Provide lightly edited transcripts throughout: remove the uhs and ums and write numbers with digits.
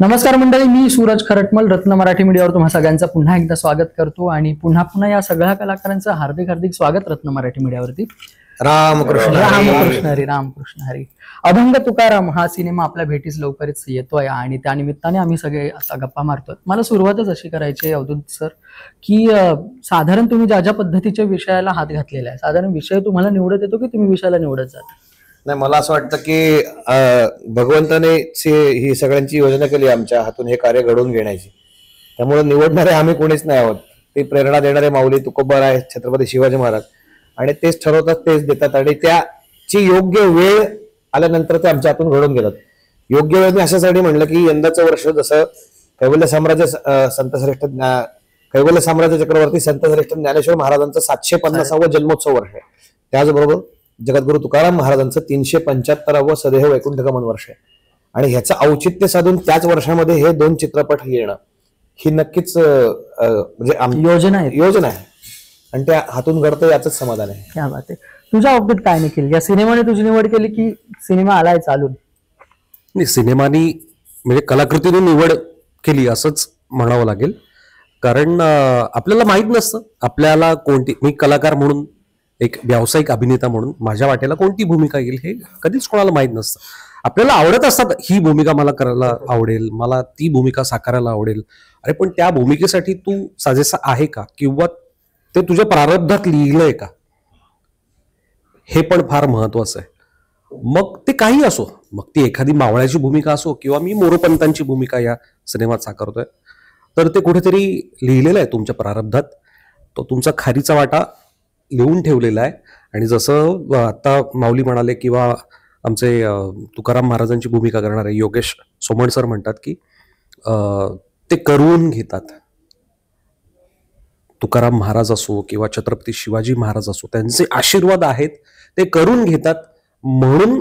नमस्कार मंडळी, मी सूरज खरटमल रत्न मराठी मीडियावर तुम्हा सगळ्यांचं पुन्हा एकदा स्वागत करतो आणि पुन्हा या सगळ्या कलाकारांचं हार्दिक हार्दिक स्वागत रत्न मराठी मीडियावरती. रामकृष्ण रामकृष्ण हरी, रामकृष्ण हरी. अभंग तुकाराम हा सिनेमा आपल्या भेटीस लवकरच येतोय आणि त्या निमित्ताने आम्ही सगळे असा गप्पा मारतोय. मला सुरुवातच अशी करायची आहे अवधूत सर, की साधारण तुम्ही ज्या ज्या पद्धतीच्या विषयाला हात घातलेला आहे, साधारण विषय तुम्हाला निवडत येतो की तुम्ही विषयाला निवडत जाता? नाही, मला असं वाटतं की भगवंताने ही सगळ्यांची योजना केली आमच्या हातून हे कार्य घडवून घेण्याची. त्यामुळे निवडणारे आम्ही कोणीच नाही आहोत. ते प्रेरणा देणारे माऊली तुकोबार आहे, छत्रपती शिवाजी महाराज, आणि तेच ठरवतात, तेच देतात आणि त्याची योग्य वेळ आल्यानंतर ते आमच्या हातून घडवून घेतात. योग्य वेळ मी अशासाठी म्हणलं की यंदाचं वर्ष जसं कैवल्य साम्राज्य चक्रवर्ती संतश्रेष्ठ ज्ञानेश्वर महाराजांचं 750वां जन्मोत्सव वर्ष आहे. त्याचबरोबर जगद्गुरु तुकाराम महाराजांचं 375वं सदैव वैकुंठगमन वर्ष आहे. आणि ह्याचं औचित्य साधून त्याच वर्षामध्ये हे 2 चित्रपट येणं ही नक्कीच म्हणजे योजना आहे आणि त्या हातून घडतं याच समाधान आहे. क्या बात आहे. तुझ्या बाबतीत काय निखिल, या सिनेमाने तुझी निवड केली की सिनेमा आलाय चालून? नाही, सिनेमानी म्हणजे कलाकृतीने निवड केली असंच म्हणावं लागेल. कारण आपल्याला माहित नसतं आपल्याला कोणती, मी कलाकार म्हणून, एक व्यावसायिक अभिनेता म्हणून माझ्या वाटेला कोणती भूमिका येईल हे कधीच कोणाला माहित नसतं. आपल्याला आवडत असतात, ही भूमिका मला करायला आवडेल, मला ती भूमिका साकारायला आवडेल. अरे पण त्या भूमिकेसाठी तू साजेसा आहे का, किंवा ते तुझ्या प्रारब्धात लिहिलंय का, हे पण फार महत्वाचं आहे. मग ते काही असो, मग ती एखादी मावळ्याची भूमिका असो किंवा मी मोरोपंतांची भूमिका या सिनेमात साकारतोय, तर ते कुठेतरी लिहिलेलं आहे तुमच्या प्रारब्धात. तो तुमचा खारीचा वाटा लिहून ठेवलेला आहे. आणि जसं आता माऊली म्हणाले किंवा आमचे तुकाराम महाराजांची भूमिका करणारे योगेश सोमण सर म्हणतात की ते करून घेतात. तुकाराम महाराज असो किंवा छत्रपती शिवाजी महाराज असो, त्यांचे आशीर्वाद आहेत, ते करून घेतात. म्हणून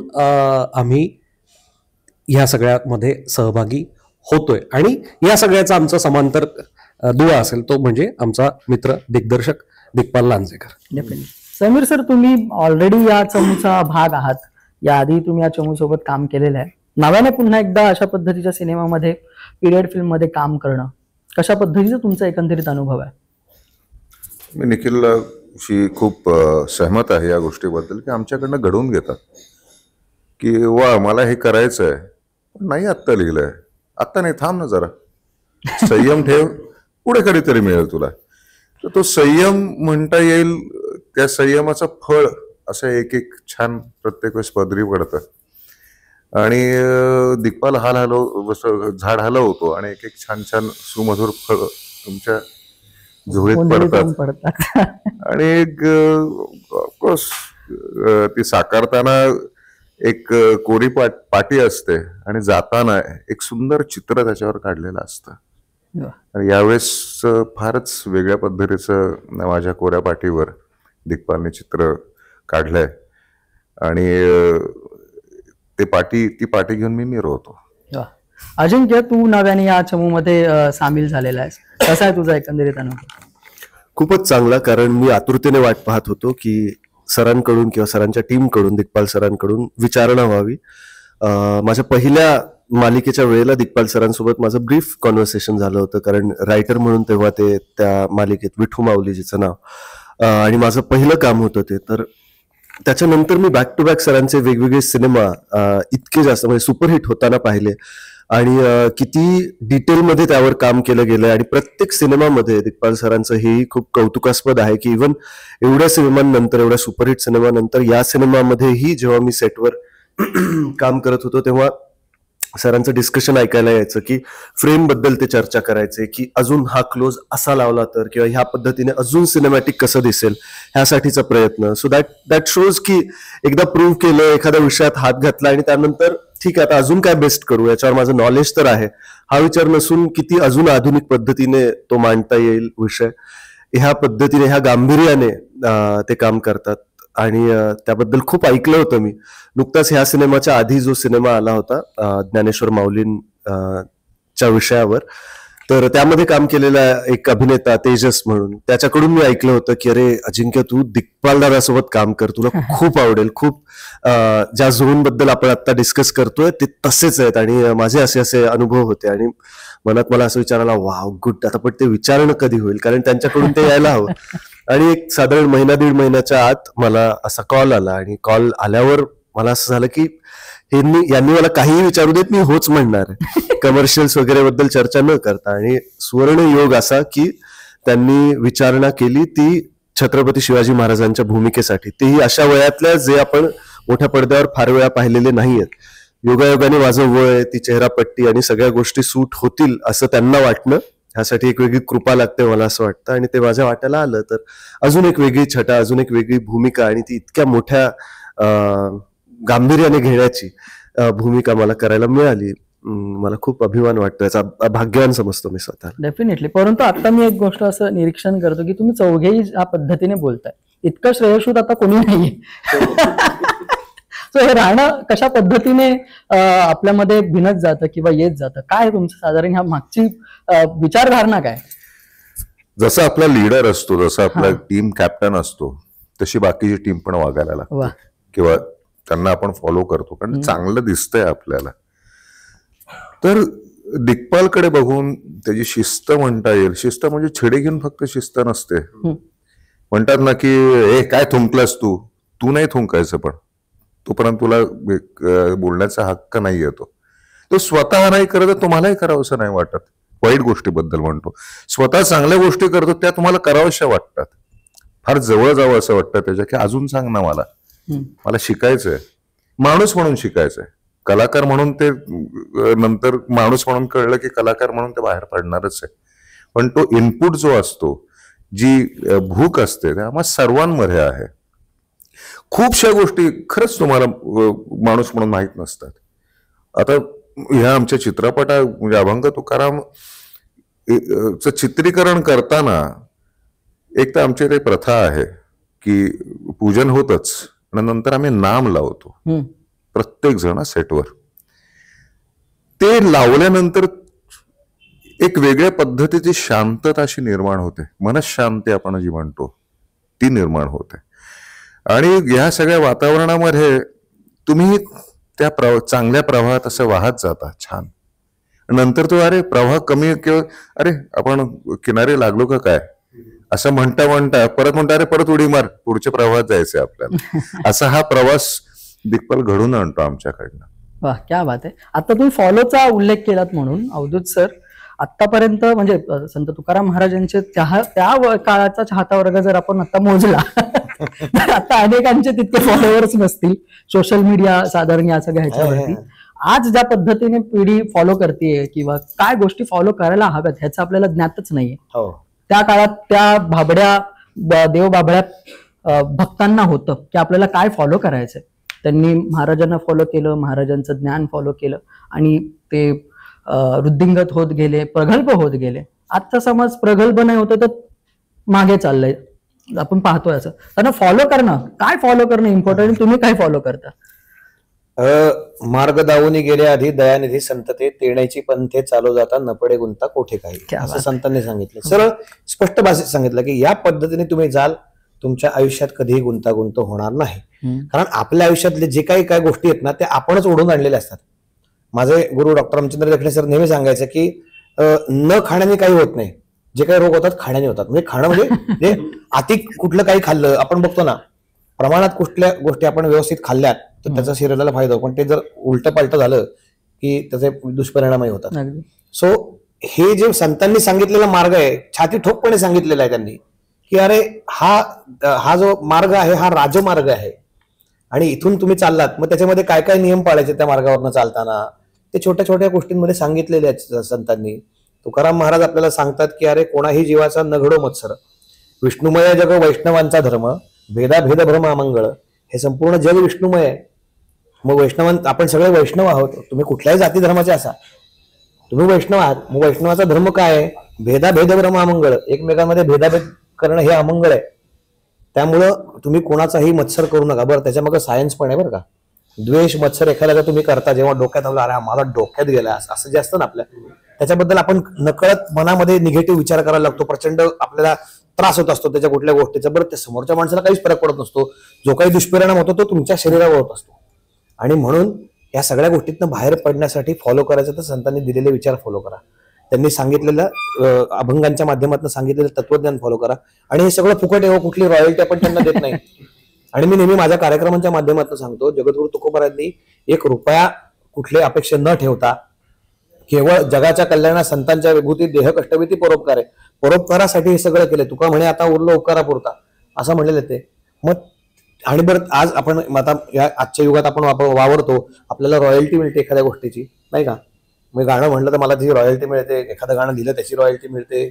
आम्ही ह्या सगळ्यामध्ये सहभागी होतोय. आणि या सगळ्याचा आमचा समांतर दुवा असेल तो म्हणजे आमचा मित्र दिग्दर्शक दिग्पाल लांजेकर. समीर सर, तुम्ही ऑलरेडी या चमूचा भाग आहात. याआधी तुम्ही या चमू सोबत काम केलेलं आहे. नव्याने पुन्हा एकदा अशा पद्धतीच्या सिनेमामध्ये, पिरियड फिल्म मध्ये काम करणं, कशा पद्धतीचा तुमचा एकंदरीत अनुभव आहे? मी निखिलशी खूप सहमत आहे या गोष्टीबद्दल की आमच्याकडनं घडवून घेतात की वा मला हे करायचं आहे, पण नाही आत्ता लिहिलंय, आत्ता नाही, थांब ना जरा, संयम ठेव, पुढे कधीतरी मिळेल तुला. तर तो संयम म्हणता येईल, त्या संयमाचं फळ असं एक एक छान प्रत्येक वेळेस पदरी पडतं. आणि दिग्पाल झाड हलवतो आणि एक एक छान छान सुमधुर फळ तुमच्या झोळीत पडतात. आणि ऑफकोर्स ती साकारताना एक कोरी पाटी असते आणि जाताना एक सुंदर चित्र त्याच्यावर काढलेलं असतं. आणि यावेळेस फारच वेगळ्या पद्धतीचं माझ्या कोऱ्या पाटीवर दिग्पालने चित्र काढलंय आणि ती पाटी घेऊन मी मिरवतो. अजिंक्य, तू नव्याने या चमूमध्ये सामील झालेला आहेस, कसा आहे तुझा एकंदरीत अनुभव? खूपच चांगला, कारण मी आतुरतेने वाट पाहत होतो की सरांकडून किंवा सरांच्या टीमकडून, दिग्पाल सरांकडून विचारणा व्हावी. माझ्या पहिल्या मालिकेच्या वेळेला दिग्पाल सरांसोबत माझं ब्रीफ कॉन्व्हर्सेशन झालं होतं, कारण रायटर म्हणून तेव्हा ते त्या मालिकेत विठू माऊलीजीचं नाव आणि माझं पहिलं काम होतं ते. तर त्याच्यानंतर मी बॅक टू बॅक सरांचे वेगवेगळे सिनेमा इतके जास्त म्हणजे सुपरहिट होताना पाहिले आणि किती डिटेलमध्ये त्यावर काम केलं गेलंय. आणि प्रत्येक सिनेमामध्ये दिग्पाल सरांचं हेही खूप कौतुकास्पद आहे की इव्हन एवढ्या सिनेमांनंतर, एवढ्या सुपरहिट सिनेमानंतर या सिनेमामध्येही जेव्हा मी सेटवर काम करत होतो तेव्हा सरांचं डिस्कशन ऐकायला यायचं की फ्रेम बद्दल ते चर्चा करायचे की अजून हा क्लोज असा लावला तर, किंवा ह्या पद्धतीने अजून सिनेमॅटिक कसं दिसेल ह्यासाठीचा प्रयत्न. सो दॅट शोज की एकदा प्रूव्ह केलं, एखाद्या विषयात हात घातला आणि त्यानंतर ठीक आहे आता अजून काय बेस्ट करू, याच्यावर माझं नॉलेज तर आहे, हा विचार नसून किती अजून आधुनिक पद्धतीने तो मांडता येईल विषय, ह्या पद्धतीने, ह्या गांभीर्याने ते काम करतात. आणि त्याबद्दल खूप ऐकलं होतं मी. नुकताच ह्या सिनेमाच्या आधी जो सिनेमा आला होता ज्ञानेश्वर माऊलींच्या विषयावर, तर त्यामध्ये काम केलेला एक अभिनेता तेजस म्हणून, त्याच्याकडून मी ऐकलं होतं की अरे अजिंक्य, तू दिग्पाल दादासोबत काम कर, तुला खूप आवडेल. खूप ज्या झोन बद्दल आपण आता डिस्कस करतोय ते तसेच आहेत. आणि माझे असे असे अनुभव होते आणि मनात मला असं विचारायला, वाव गुड, आता पण ते विचारणं कधी होईल, कारण त्यांच्याकडून ते यायला हवं. आणि एक साधारण महिना दीड महिन्याच्या आत मला असा कॉल आला, आणि कॉल आल्यावर मला असं झालं की यांनी मला काहीही विचारू देत, मी होच म्हणणार, कमर्शियल्स वगैरे बद्दल चर्चा न करता. आणि सुवर्ण योग असा की त्यांनी विचारणा केली ती छत्रपती शिवाजी महाराजांच्या भूमिकेसाठी, तेही अशा वयातल्या जे आपण मोठ्या पडद्यावर फार वेळा पाहिलेले नाहीयेत. योगायोगाने माझं वय, ती चेहरापट्टी आणि सगळ्या गोष्टी सूट होतील असं त्यांना वाटणं, ह्यासाठी एक वेगळी कृपा लागते मला असं वाटतं. आणि ते माझ्या वाट्याला आलं तर अजून एक वेगळी छटा, अजून एक वेगळी भूमिका, आणि ती इतक्या मोठ्या गांभीर्याने घेण्याची भूमिका मला करायला मिळाली. मला खूप अभिमान वाटतो, याचा भाग्यवान समजतो मी स्वतः. डेफिनेटली. परंतु आता मी एक गोष्ट असं निरीक्षण करतो की तुम्ही चौघेही ज्या पद्धतीने बोलताय, इतकं श्रेयशूत आता कोणी नाहीये. सो हे राहणं कशा पद्धतीने आपल्यामध्ये भिनत जातं किंवा येत जातं, काय तुमचं साधारण ह्या मागची विचारधारणा काय? जसा आपला लीडर असतो, जसा आपला टीम कॅप्टन असतो, तशी बाकीची टीम पण वागायला लागते किंवा त्यांना आपण फॉलो करतो, कारण चांगलं दिसतंय आपल्याला. तर दिग्पालकडे बघून त्याची शिस्त म्हणता येईल. शिस्त म्हणजे छेडे घेऊन फक्त शिस्त नसते. म्हणतात ना की ए काय थुंकलास तू नाही थुंकायचं, पण तोपर्यंत तुला बोलण्याचा हक्क नाही येतो. तो स्वतः नाही करत तर तुम्हालाही करावं असं नाही वाटत. वाईट गोष्टीबद्दल म्हणतो, स्वतः चांगल्या गोष्टी करतो त्या तुम्हाला कराव्याशा वाटतात, फार जवळ जावं असं वाटतं त्याच्या, की अजून सांग ना मला शिकायचंय, माणूस म्हणून शिकायचंय. कलाकार म्हणून ते नंतर माणूस म्हणून कळलं की कलाकार म्हणून ते बाहेर पडणारच आहे. पण तो इनपुट जो असतो, जी भूक असते, ते आम्हा सर्वांमध्ये आहे. खूपशा गोष्टी खरंच तुम्हाला माणूस म्हणून माहीत नसतात. आता ह्या आमच्या चित्रपटा म्हणजे अभंग तुकाराम चित्रीकरण करताना एक तर आमची काही प्रथा आहे की पूजन होतच, आणि नंतर आम्ही नाम लावतो प्रत्येक जण सेटवर. ते लावल्यानंतर एक वेगळ्या पद्धतीची शांतता अशी निर्माण होते, मनशांती आपण जी म्हणतो ती निर्माण होते. आणि या सगळ्या वातावरणामध्ये तुम्ही त्या चांगल्या प्रवाहात असं वाहत जाता छान. नंतर तो अरे प्रवाह कमी किंवा अरे आपण किनारे लागलो का काय असं म्हणता म्हणता परत म्हणता अरे परत उडी मार, पुढच्या प्रवाहात जायचंय आपल्याला. असा हा प्रवास दिग्पाल घडून आणतो आमच्याकडनं. वा, क्या बात आहे. आता तुम्ही फॉलोचा उल्लेख केलात म्हणून अवधूत सर, आतापर्यंत म्हणजे संत तुकाराम महाराजांचे त्या काळाचा चाहता वर्ग जर आपण आता मोजला तर आता अनेकांचे तितके फॉलोअर्स नसतील सोशल मीडिया साधारण या सगळ्या ह्याच्यावरती. आज ज्या पद्धतीने पिढी फॉलो करते किंवा काय गोष्टी फॉलो करायला हव्यात ह्याचं आपल्याला ज्ञातच नाहीये. त्या काळात त्या देव बाबड्या भक्तांना होतं की आपल्याला काय फॉलो करायचंय. त्यांनी महाराजांना फॉलो केलं, महाराजांचं ज्ञान फॉलो केलं, आणि ते वृद्धिंगत होत गेले, प्रगल्भ होत गेले. आजचा समाज प्रगल्भ नाही होतं तर मागे चाललंय, आपण पाहतोय. असं त्यांना फॉलो करणं, काय फॉलो करणं इम्पॉर्टंट, तुम्ही काय फॉलो करता? मार्ग दावूनी गेले आधी दयानिधी संतते, तेण्याची पंथे चालू जाता न पडे गुंता कोठे काही, असं संतांनी सांगितलं. सरळ स्पष्ट भाषेत सांगितलं की या पद्धतीने तुम्ही जाल, तुमच्या आयुष्यात कधीही गुंतागुंत होणार नाही. कारण आपल्या आयुष्यातले जे काही काय गोष्टी आहेत ना, त्या आपणच ओढून आणलेल्या असतात. माझे गुरु डॉक्टर रामचंद्र देखणे सर नेहमी सांगायचं की न खाण्याने काही होत नाही, जे काही रोग होतात खाण्याने होतात. म्हणजे खाणं म्हणजे अति कुठलं काही खाल्लं, आपण बघतो ना प्रमाणात कुठल्या गोष्टी आपण व्यवस्थित खाल्ल्यात तर त्याचा शरीराला फायदा होतो, पण ते जर उलट पालट झालं की त्याचे दुष्परिणामही होतात. सो हे जे संतांनी सांगितलेला मार्ग आहे, छाती ठोकपणे सांगितलेला आहे त्यांनी की अरे हा जो मार्ग आहे हा राजमार्ग आहे, आणि इथून तुम्ही चाललात मग त्याच्यामध्ये काय काय नियम पाळायचे त्या मार्गावरनं चालताना ते छोट्या छोट्या गोष्टींमध्ये सांगितलेले आहेत संतांनी. तुकाराम महाराज आपल्याला सांगतात की अरे कोणाही जीवाचा न घडो मत्सर, विष्णुमय जग वैष्णवांचा धर्म, भेदाभेद भ्रम अमंगळ. हे संपूर्ण जग विष्णुमय आहे. मग वैष्णवांत आपण सगळे वैष्णव आहोत, तुम्ही कुठल्याही जाती धर्माचे असा, तुम्ही वैष्णव आहात. मग वैष्णवाचा धर्म काय आहे? भेदाभेद भ्रम अमंगळ, एकमेकांमध्ये भेदाभेद करणं हे अमंगळ आहे. त्यामुळं तुम्ही कोणाचाही मत्सर करू नका. बरं, त्याच्यामागे सायन्स पण आहे बरं का. द्वेष मत्सर एखाद्याला तुम्ही करता जेव्हा डोक्यात आलं अरे माझा डोक्यात गेला असं जे असतं ना आपल्या, त्याच्याबद्दल आपण नकळत मनामध्ये निगेटिव्ह विचार करायला लागतो, प्रचंड आपल्याला त्रास होत असतो त्याच्या कुठल्या गोष्टीचा. बरं, त्या समोरच्या माणसाला काहीच फरक पडत नसतो, जो काही दुष्परिणाम होतो तो तुमच्या शरीरावर होत असतो. आणि म्हणून या सगळ्या गोष्टीतनं बाहेर पडण्यासाठी फॉलो करायचं तर संतांनी दिलेले विचार फॉलो करा, त्यांनी सांगितलेलं अभंगांच्या माध्यमातून सांगितलेलं तत्वज्ञान फॉलो करा. आणि हे सगळं फुकट आहे, कुठली रॉयल्टी आपण त्यांना देत नाही. आणि मी नेहमी माझ्या कार्यक्रमांच्या माध्यमातून सांगतो, जगद्गुरु तुकोबारायांनी ₹1 कुठली अपेक्षा न ठेवता केवळ जगाच्या कल्याणा संतांच्या विभूती देह कष्टभीती परोपकार आहे, परोपकारासाठी हे सगळं केलं. तुका म्हणे आता उरलो उपकारा पुरता असं म्हणलेलं ते. मग आणि बरं, आज आपण आता या आजच्या युगात आपण वावरतो, आपल्याला रॉयल्टी मिळते एखाद्या गोष्टीची, नाही का? मी गाणं म्हणलं तर मला त्याची रॉयल्टी मिळते, एखादं गाणं दिलं त्याची रॉयल्टी मिळते.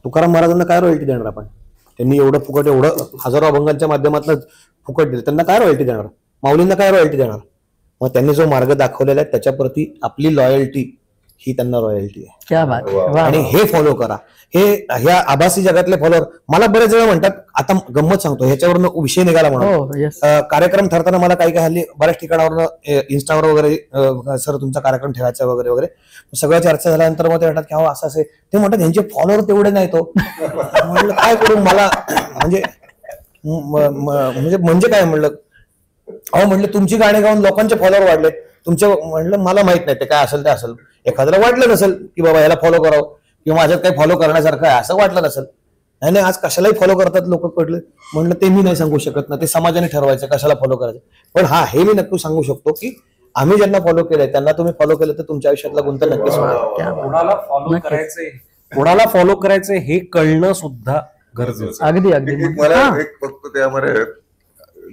तुकाराम महाराजांना काय रॉयल्टी देणार आपण? त्यांनी एवढं फुकट, एवढं हजारो अभंगांच्या माध्यमातून फुकट दिलं, त्यांना काय रॉयल्टी देणार? माऊलींना काय रॉयल्टी देणार? मग त्यांनी जो मार्ग दाखवलेला आहे त्याच्याप्रती आपली लॉयल्टी ही त्यांना रॉयल्टी आहे. क्या बात आहे. वा, आणि वा. हे फॉलो करा. हे ह्या आभासी जगातले फॉलोअर मला बरेच जण म्हणतात, आता गंमत सांगतो ह्याच्यावरनं विषय निघाला म्हणून, हो, yes. कार्यक्रम ठरताना मला काही हल्ली बऱ्याच ठिकाणावरनं इन्स्टावर वगैरे सर तुमचा कार्यक्रम ठेवायचा वगैरे वगैरे सगळं चर्चा झाल्यानंतर मग ते म्हणतात की हो असं असे, ते म्हणतात यांचे फॉलोअर तेवढे नाही तो. म्हणलं काय करू मला, म्हणजे काय म्हणलं, अहो म्हणलं तुमची गाणी गाऊन लोकांचे फॉलोअर वाढले तुमचे. म्हणलं मला माहित नाही ते काय असेल ते असेल, एखाद्याला वाटलं नसेल की बाबा याला फॉलो करावं किंवा माझ्यात काही फॉलो करण्यासारखं आहे असं वाटलं नसेल. नाही आज कशालाही फॉलो करतात लोक कळलं. म्हणलं ते मी नाही सांगू शकत ना, ते समाजाने ठरवायचं कशाला फॉलो करायचं. पण हा हे मी नक्की सांगू शकतो की आम्ही ज्यांना फॉलो केलंय त्यांना तुम्ही फॉलो केलं तर तुमच्या आयुष्यातला गुंत नक्कीच होणार. कोणाला फॉलो करायचंय, कोणाला फॉलो करायचंय हे कळणं सुद्धा गरजेचं. अगदी अगदी. मला हा. एक फक्त त्यामध्ये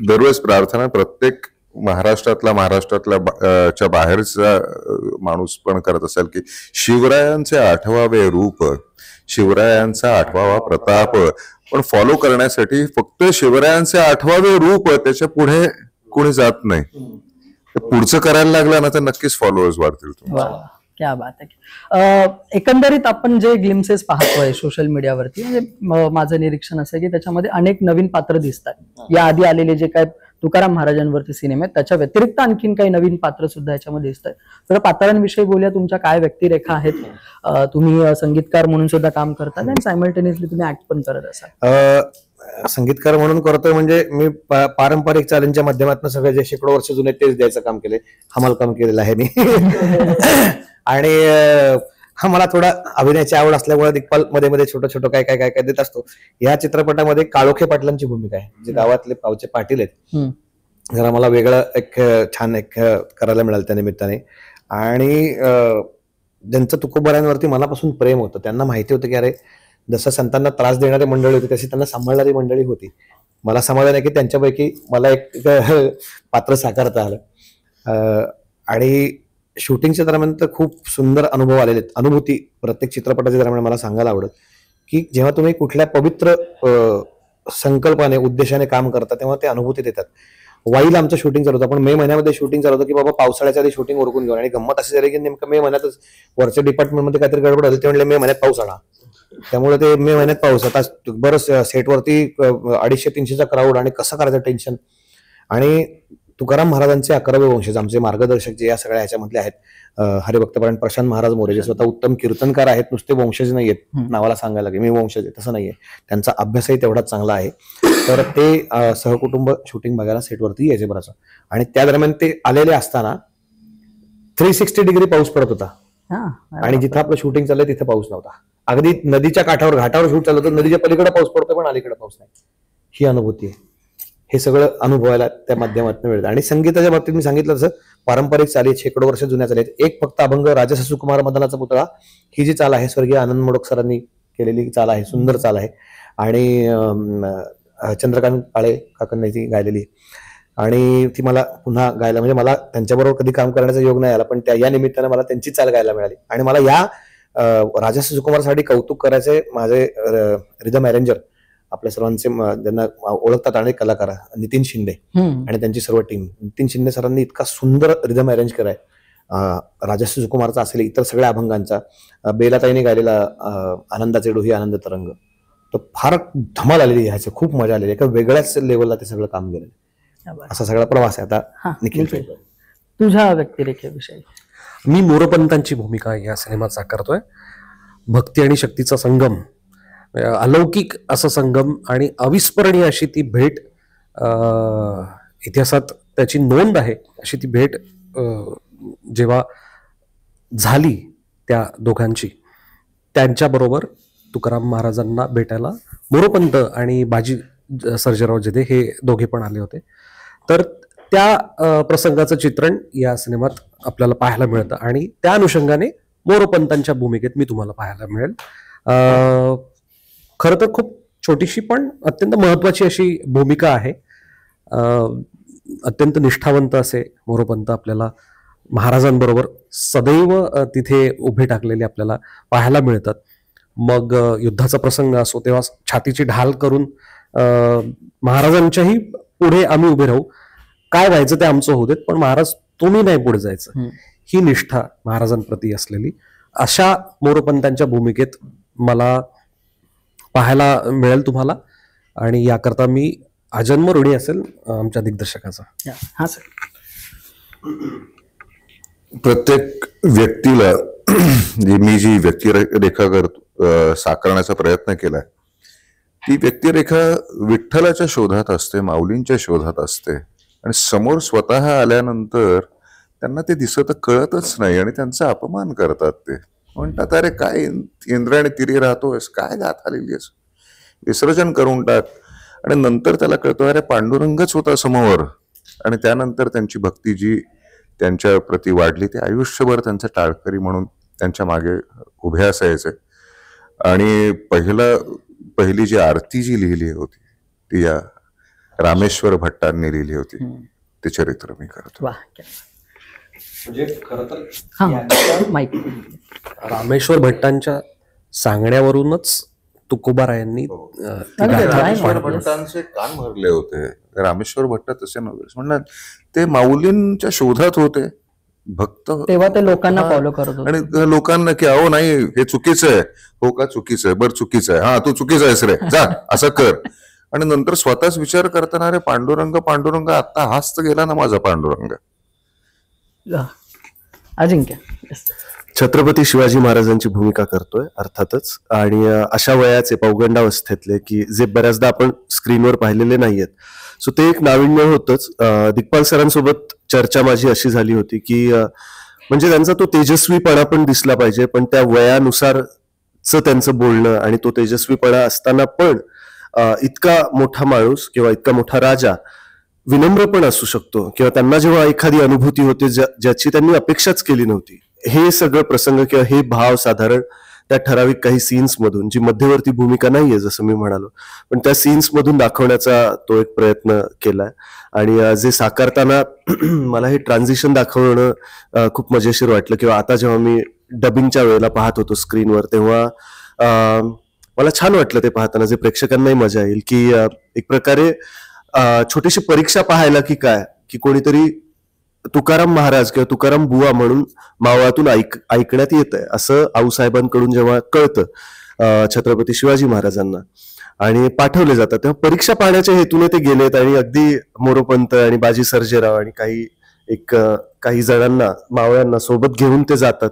दरवेळेस प्रार्थना, प्रत्येक महाराष्ट्रातल्या च्या बाहेरचा माणूस पण करत असेल की शिवरायांचे 8वावे रूप, शिवरायांचा 8वावा प्रताप. पण फॉलो करण्यासाठी फक्त शिवरायांचे 8वावे रूप, त्याच्या पुढे कोणी जात नाही. पुढचं करायला लागलं ना तर नक्कीच फॉलोअर्स वाढतील तुमचे. वा, क्या बात आहे. एकंदरीत आपण जे ग्लिम्सेस पाहतोय सोशल मीडियावरती, म्हणजे माझं निरीक्षण असं आहे की त्याच्यामध्ये अनेक नवीन पात्र दिसतात. या आधी आलेले जे काय तुकाराम महाराजांवरती सिनेमे आहेत त्याच्या व्यतिरिक्त आणखीन काही नवीन पात्र सुद्धा याच्यामध्ये दिसत आहेत. तर पात्रांविषयी बोलूया, तुमच्या काय व्यक्तिरेखा आहेत? तुम्ही संगीतकार म्हणून सुद्धा काम करतात आणि सायमल्टेनियसली तुम्ही ऍक्ट पण करत असाल. संगीतकार म्हणून करतोय म्हणजे मी पारंपरिक चालींच्या माध्यमातून सगळे जे शेकडो वर्ष जुने तेच द्यायचं काम केलंय, हमाल काम केलेलं आहे मी. आणि हा मला थोडा अभिनयाची आवड असल्यामुळे दिग्पाल मध्ये मध्ये छोटं छोटं काय काय काय काय देत असतो. या चित्रपटामध्ये काळोखे पाटलांची भूमिका आहे, जे गावातले पावचे पाटील आहेत. जरा मला वेगळं एक छान एक करायला मिळालं त्या निमित्ताने. आणि ज्यांचं तुकोबारायांवरती मनापासून प्रेम होतं, त्यांना माहिती होतं की अरे जसं संतांना त्रास देणारी मंडळी होती तशी त्यांना सांभाळणारी मंडळी होती. मला समाधान आहे की त्यांच्यापैकी मला एक पात्र साकारता आलं. आणि शूटिंगच्या दरम्यान तर खूप सुंदर अनुभव आलेले आहेत. अनुभूती प्रत्येक चित्रपटाच्या दरम्यान मला सांगायला आवडत की जेव्हा तुम्ही कुठल्या पवित्र संकल्पाने उद्देशाने काम करता तेव्हा ते अनुभूती देतात. वाईल आमचं शूटिंग चालू होतं, पण मे महिन्यामध्ये शूटिंग चालू होतं की बाबा पावसाळ्याच्या आधी शूटिंग उरकून घेऊन. आणि गंमत अशी झाली की नेमकं मे महिन्यातच वरच्या डिपार्टमेंटमध्ये काहीतरी गडबड झाली, ते म्हणले मे महिन्यात पाऊस आला. त्यामुळे ते मे महिन्यात पाऊस. आता बरंच सेटवरती 250-300चा क्राऊड आणि कसं करायचं टेन्शन. आणि तुकाराम महाराजांचे 11वे वंशज आमचे मार्गदर्शक जे या सगळ्या ह्याच्यामधले आहेत, हरिभक्तपरायण प्रशांत महाराज मोरे, जे स्वतः उत्तम कीर्तनकार आहेत, नुसते वंशज नाहीयेत. नावाला सांगायला की मी वंशज आहे तसं नाहीये, त्यांचा अभ्यासही तेवढाच चांगला आहे. तर ते सहकुटुंब शूटिंग बघायला सेटवरती यायचे बरंच. आणि त्या दरम्यान ते आलेले असताना 360 डिग्री पाऊस पडत होता. आणि जिथं आपलं शूटिंग चाललंय तिथे पाऊस नव्हता. अगदी नदीच्या काठावर घाटावर शूट चाललं होतं, नदीच्या पलीकडे पाऊस पडतोय पण अलीकडे पाऊस नाही. ही अनुभूती आहे. हे सगळं अनुभवायला त्या माध्यमातून मिळतं. आणि संगीताच्या बाबतीत मी सांगितलं तसं पारंपरिक चाली शेकडो वर्ष जुन्या चाली आहेत. एक फक्त अभंग राजसू कुमार मदनाचा पुतळा ही जी चाल आहे स्वर्गीय आनंद मोडक सरांनी केलेली चाल आहे, सुंदर चाल आहे. आणि चंद्रकांत काळे काकांनी ती गायलेली. आणि ती मला पुन्हा गायला, म्हणजे मला त्यांच्याबरोबर कधी काम करण्याचा योग नाही आला, पण या निमित्तानं मला त्यांची चाल गायला मिळाली. आणि मला या राजसू कुमारसाठी कौतुक करायचे माझे रिदम अरेंजर आपल्या सर्वांचे ज्यांना ओळखतात आणि कलाकार नितीन शिंदे आणि त्यांची सर्व टीम. नितीन शिंदे सरांनी इतका सुंदर रिदम अरेंज केलाय राजसू कुमारचा असेल, इतर सगळ्या अभंगांचा. बेलाताईने गायलेला आनंदाचे डोही आनंद तरंग, तो फार धमाल आलेली ह्याची, खूप मजा आलेली. एका वेगळ्याच लेवलला ते सगळं काम केलेलं. असा सगळा प्रवास आहे आता निखिल. तुझ्या व्यक्तिरेखेविषयी. मी मोरोपंतांची भूमिका या सिनेमात साकारतोय. भक्ती आणि शक्तीचा संगम, अलौकिक असा संगम आणि अविस्मरणीय अशी ती भेट, इतिहासात त्याची नोंद आहे अशी ती भेट जेव्हा झाली त्या दोघांची, त्यांच्याबरोबर तुकाराम महाराजांना भेटायला मोरोपंत आणि बाजी सर्जेराव जेधे हे दोघे पण आले होते. तर त्या प्रसंगाचं चित्रण या सिनेमात आपल्याला पाहायला मिळतं आणि त्या अनुषंगाने मोरोपंतांच्या भूमिकेत मी तुम्हाला पाहायला मिळेल. खरं तर खूप छोटीशी पण अत्यंत महत्वाची अशी भूमिका आहे. अत्यंत निष्ठावंत असे मोरोपंत आपल्याला महाराजांबरोबर सदैव तिथे उभे टाकलेले आपल्याला पाहायला मिळतात. मग युद्धाचा प्रसंग असो तेव्हा छातीची ढाल करून महाराजांच्याही पुढे आम्ही उभे राहू, काय व्हायचं ते आमचं होऊ देत, पण महाराज तुम्ही नाही पुढे जायचं, ही निष्ठा महाराजांप्रती असलेली अशा मोरोपंतांच्या भूमिकेत मला पाहायला मिळेल तुम्हाला. आणि याकरता मी आजन्म ऋणी असेल आमच्या दिग्दर्शकाचा. हा सर. प्रत्येक व्यक्तीला मी जी व्यक्तिरेखा साकारण्याचा प्रयत्न केलाय, ती व्यक्तिरेखा विठ्ठलाच्या शोधात असते, माऊलींच्या शोधात असते, आणि समोर स्वतः आल्यानंतर त्यांना ते दिसत कळतच नाही आणि त्यांचा अपमान करतात. ते म्हणतात, अरे काय इंद्रायणी तिरी राहतोयस, काय गाथा लिहिलीस, विसर्जन करून टाक. आणि नंतर त्याला कळतो, अरे पांडुरंगच होता समोर. आणि त्यानंतर त्यांची भक्ती जी त्यांच्या प्रती वाढली, ते आयुष्यभर त्यांचं टाळकरी म्हणून त्यांच्या मागे उभे असायचे. आणि पहिली जी आरती जी लिहिली होती ती या रामेश्वर भट्टांनी लिहिली होती, ते चरित्र मी करतो. म्हणजे खरं तर माईक. रामेश्वर भट्टांच्या सांगण्यावरूनच तुकोबारायांनी रामेश्वर भट्टांचे कान भरले होते. रामेश्वर भट्ट तसे नव्हते, म्हणतात ते माऊलींच्या शोधात होते, भक्त, तेव्हा ते लोकांना फॉलो करत होते. आणि लोकांना की अहो नाही हे चुकीचं आहे, हो का चुकीचं आहे, बरं चुकीचं आहे, हा तू चुकीचं आहेस रे, जा असं कर. आणि नंतर स्वतःच विचार करताना, अरे पांडुरंग पांडुरंग, आता हाच तर गेला ना माझा पांडुरंग. अजिंक्य. छत्रपती शिवाजी महाराजांची भूमिका करतोय अर्थातच, आणि अशा वयाचे पौगंडावस्थेतले की जे बऱ्याचदा आपण स्क्रीनवर पाहिलेले नाहीयेत. सो ते एक नाविन्य होतच. दिग्पाल सरांसोबत चर्चा माझी अशी झाली होती की म्हणजे त्यांचा तो तेजस्वीपणा पण दिसला पाहिजे, पण त्या वयानुसारच त्यांचं बोलणं, आणि तो तेजस्वीपणा असताना पण इतका मोठा माणूस किंवा इतका मोठा राजा विनम्र पण असू शकतो, किंवा त्यांना जेव्हा एखादी अनुभूती होते ज्याची त्यांनी अपेक्षाच केली नव्हती, हे सगळं प्रसंग किंवा हे भाव साधारण त्या ठराविक काही सीन्स मधून, जी मध्यवर्ती भूमिका नाहीये जसं मी म्हणालो, पण त्या सीन्स मधून दाखवण्याचा तो एक प्रयत्न केलाय. आणि जे साकारताना मला हे ट्रान्झिशन दाखवणं खूप मजेशीर वाटलं. किंवा आता जेव्हा मी डबिंगच्या वेळेला पाहत होतो स्क्रीनवर, तेव्हा मला छान वाटलं ते पाहताना, जे प्रेक्षकांनाही मजा येईल, की एक प्रकारे छोटीशी परीक्षा पाहायला की काय, की कोणीतरी तुकाराम महाराज किंवा तुकाराम बुवा म्हणून मावळातून ऐकण्यात येत आहे असं आऊसाहेबांकडून जेव्हा कळतं छत्रपती शिवाजी महाराजांना आणि पाठवले जातात, तेव्हा परीक्षा पाहण्याच्या हेतूने ते गेलेत. आणि अगदी मोरोपंत आणि बाजी सर्जेराव आणि काही जणांना, मावळ्यांना सोबत घेऊन ते जातात.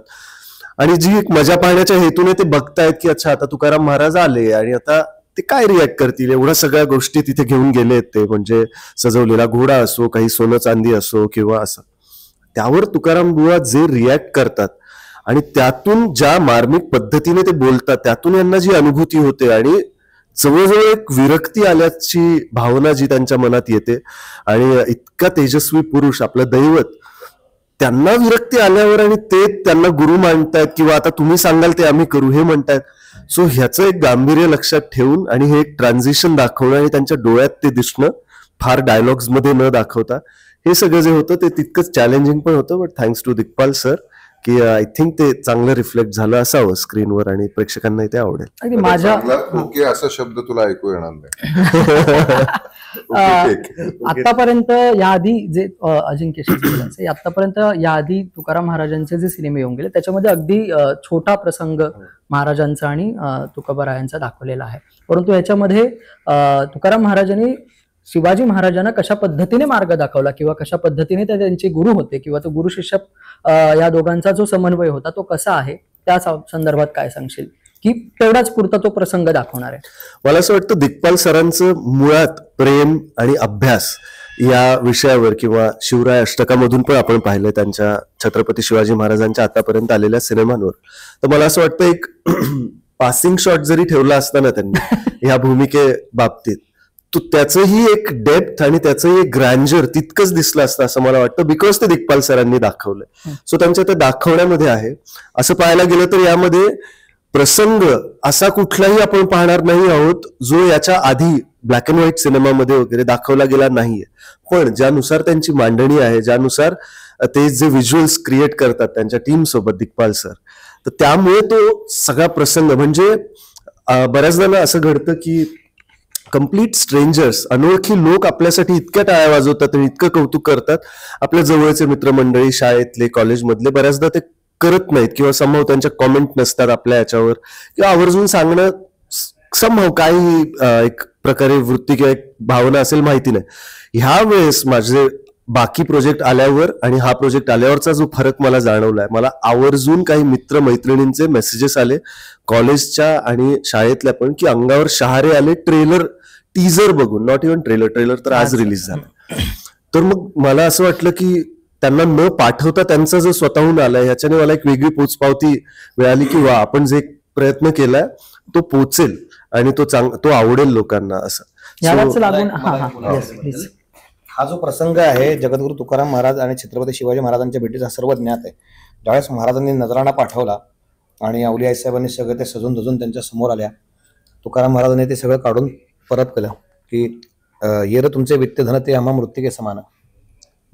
आणि जी एक मजा पाहण्याच्या हेतूने ते बघतायत की अच्छा आता तुकाराम महाराज आले आणि आता ते काय रिॲक्ट करतील, एवढ्या सगळ्या गोष्टी तिथे घेऊन गेलेत ते, म्हणजे सजवलेला घोडा असो, काही सोनं चांदी असो किंवा असं, त्यावर तुकाराम बुवा जे रिॲक्ट करतात आणि त्यातून ज्या मार्मिक पद्धतीने ते बोलतात, त्यातून यांना जी अनुभूती होते आणि जवळजवळ एक विरक्ती आल्याची भावना जी त्यांच्या मनात येते. आणि इतका तेजस्वी पुरुष, आपलं दैवत, त्यांना विरक्ती आल्यावर आणि ते त्यांना गुरु मानतायत किंवा आता तुम्ही सांगाल ते आम्ही करू हे म्हणतायत. सो ह्याचं एक गांभीर्य लक्षात ठेवून आणि हे एक ट्रान्झिशन दाखवणं आणि त्यांच्या डोळ्यात ते दिसणं, फार डायलॉग्स मध्ये न दाखवता, हे सगळं जे होतं ते तितकंच चॅलेंजिंग पण होतं. But thanks to Digpal sir की आय थिंक ते चांगलं रिफ्लेक्ट झालं असावं स्क्रीनवर आणि प्रेक्षकांनाही ते आवडेल. माझ्या ओके असा शब्द तुला ऐकू येणार नाही. आतापर्यंत याआधी जे अजिंक्य आतापर्यंत याआधी तुकाराम महाराजांचे जे सिनेमे येऊन गेले त्याच्यामध्ये अगदी छोटा प्रसंग महाराजांचा आणि तुकोबारायांचा दाखवलेला आहे, परंतु याच्यामध्ये तुकाराम महाराजांनी शिवाजी महाराजांना कशा पद्धतीने मार्ग दाखवला किंवा कशा पद्धतीने ते त्यांचे गुरु होते किंवा तो गुरु शिष्य या दोघांचा जो समन्वय होता तो कसा आहे त्या संदर्भात काय सांगशील की तेवढाच पुरता तो प्रसंग दाखवणार आहे? मला असं वाटतं दिग्पाल सरांचं मुळात प्रेम आणि अभ्यास या विषयावर किंवा शिवराय अष्टकामधून पण आपण पाहिलं त्यांच्या छत्रपती शिवाजी महाराजांच्या आतापर्यंत आलेल्या सिनेमांवर, तर मला असं वाटतं एक पासिंग शॉट जरी ठेवला असता ना त्यांनी ह्या भूमिके बाबतीत, तो त्याचंही एक डेप्थ आणि त्याचंही एक ग्रँजर तितकंच दिसलं असतं असं मला वाटतं, बिकॉज ते दिग्पाल सरांनी दाखवलंय. सो त्यांच्या त्या दाखवण्यामध्ये आहे. असं पाहायला गेलं तर यामध्ये प्रसंग असा कुठलाही आपण पाहणार नाही आहोत जो याच्या आधी ब्लॅक अँड व्हाईट सिनेमामध्ये वगैरे दाखवला गेला नाहीये. पण ज्यानुसार त्यांची मांडणी आहे, ज्यानुसार ते जे व्हिज्युअल्स क्रिएट करतात त्यांच्या टीम सोबत दिग्पाल सर, तर त्यामुळे तो सगळा प्रसंग म्हणजे बऱ्याचदा ना असं घडतं की कम्प्लीट स्ट्रेंजर्स, अनोळखी लोक आपल्यासाठी इतक्या टाळ्या वाजवतात आणि इतकं कौतुक करतात. आपल्या जवळचे मित्रमंडळी, शाळेतले, कॉलेजमधले बऱ्याचदा ते करत नाहीत किंवा समहाव त्यांच्या कॉमेंट नसतात आपल्या याच्यावर किंवा आवर्जून सांगणं समहाव काही एक प्रकारे वृत्ती किंवा एक भावना असेल माहिती नाही. ह्या वेळेस माझे बाकी प्रोजेक्ट आल्यावर आणि हा प्रोजेक्ट आल्यावरचा जो फरक मला जाणवलाय, मला आवर्जून काही मित्र मैत्रिणींचे मेसेजेस आले कॉलेजच्या आणि शाळेतल्या पण, की अंगावर शहारे आले ट्रेलर टीजर बघून, नॉट इव्हन ट्रेलर तर आज रिलीज झाला. तर मग मला असं वाटलं की त्यांना न पाठवता त्यांचा जो स्वतःहून आलाय ह्याच्याने मला एक वेगळी पोचपावती मिळाली की वा, आपण जे प्रयत्न केलाय तो पोचेल आणि तो आवडेल लोकांना. असं यालाच लागून yes, please. हा जो प्रसंग आहे जगद्गुरु तुकाराम महाराज आणि छत्रपती शिवाजी महाराजांच्या भेटीचा सर्व ज्ञात आहे. ज्यावेळेस महाराजांनी नजराणा पाठवला आणि अवली आईसाहेबांनी सगळं ते सजून धजून त्यांच्या समोर आल्या, तुकाराम महाराजांनी ते सगळं काढून परत केलं की येर तुमचे वित्त धन ते आम्हा मृत्तिके समान,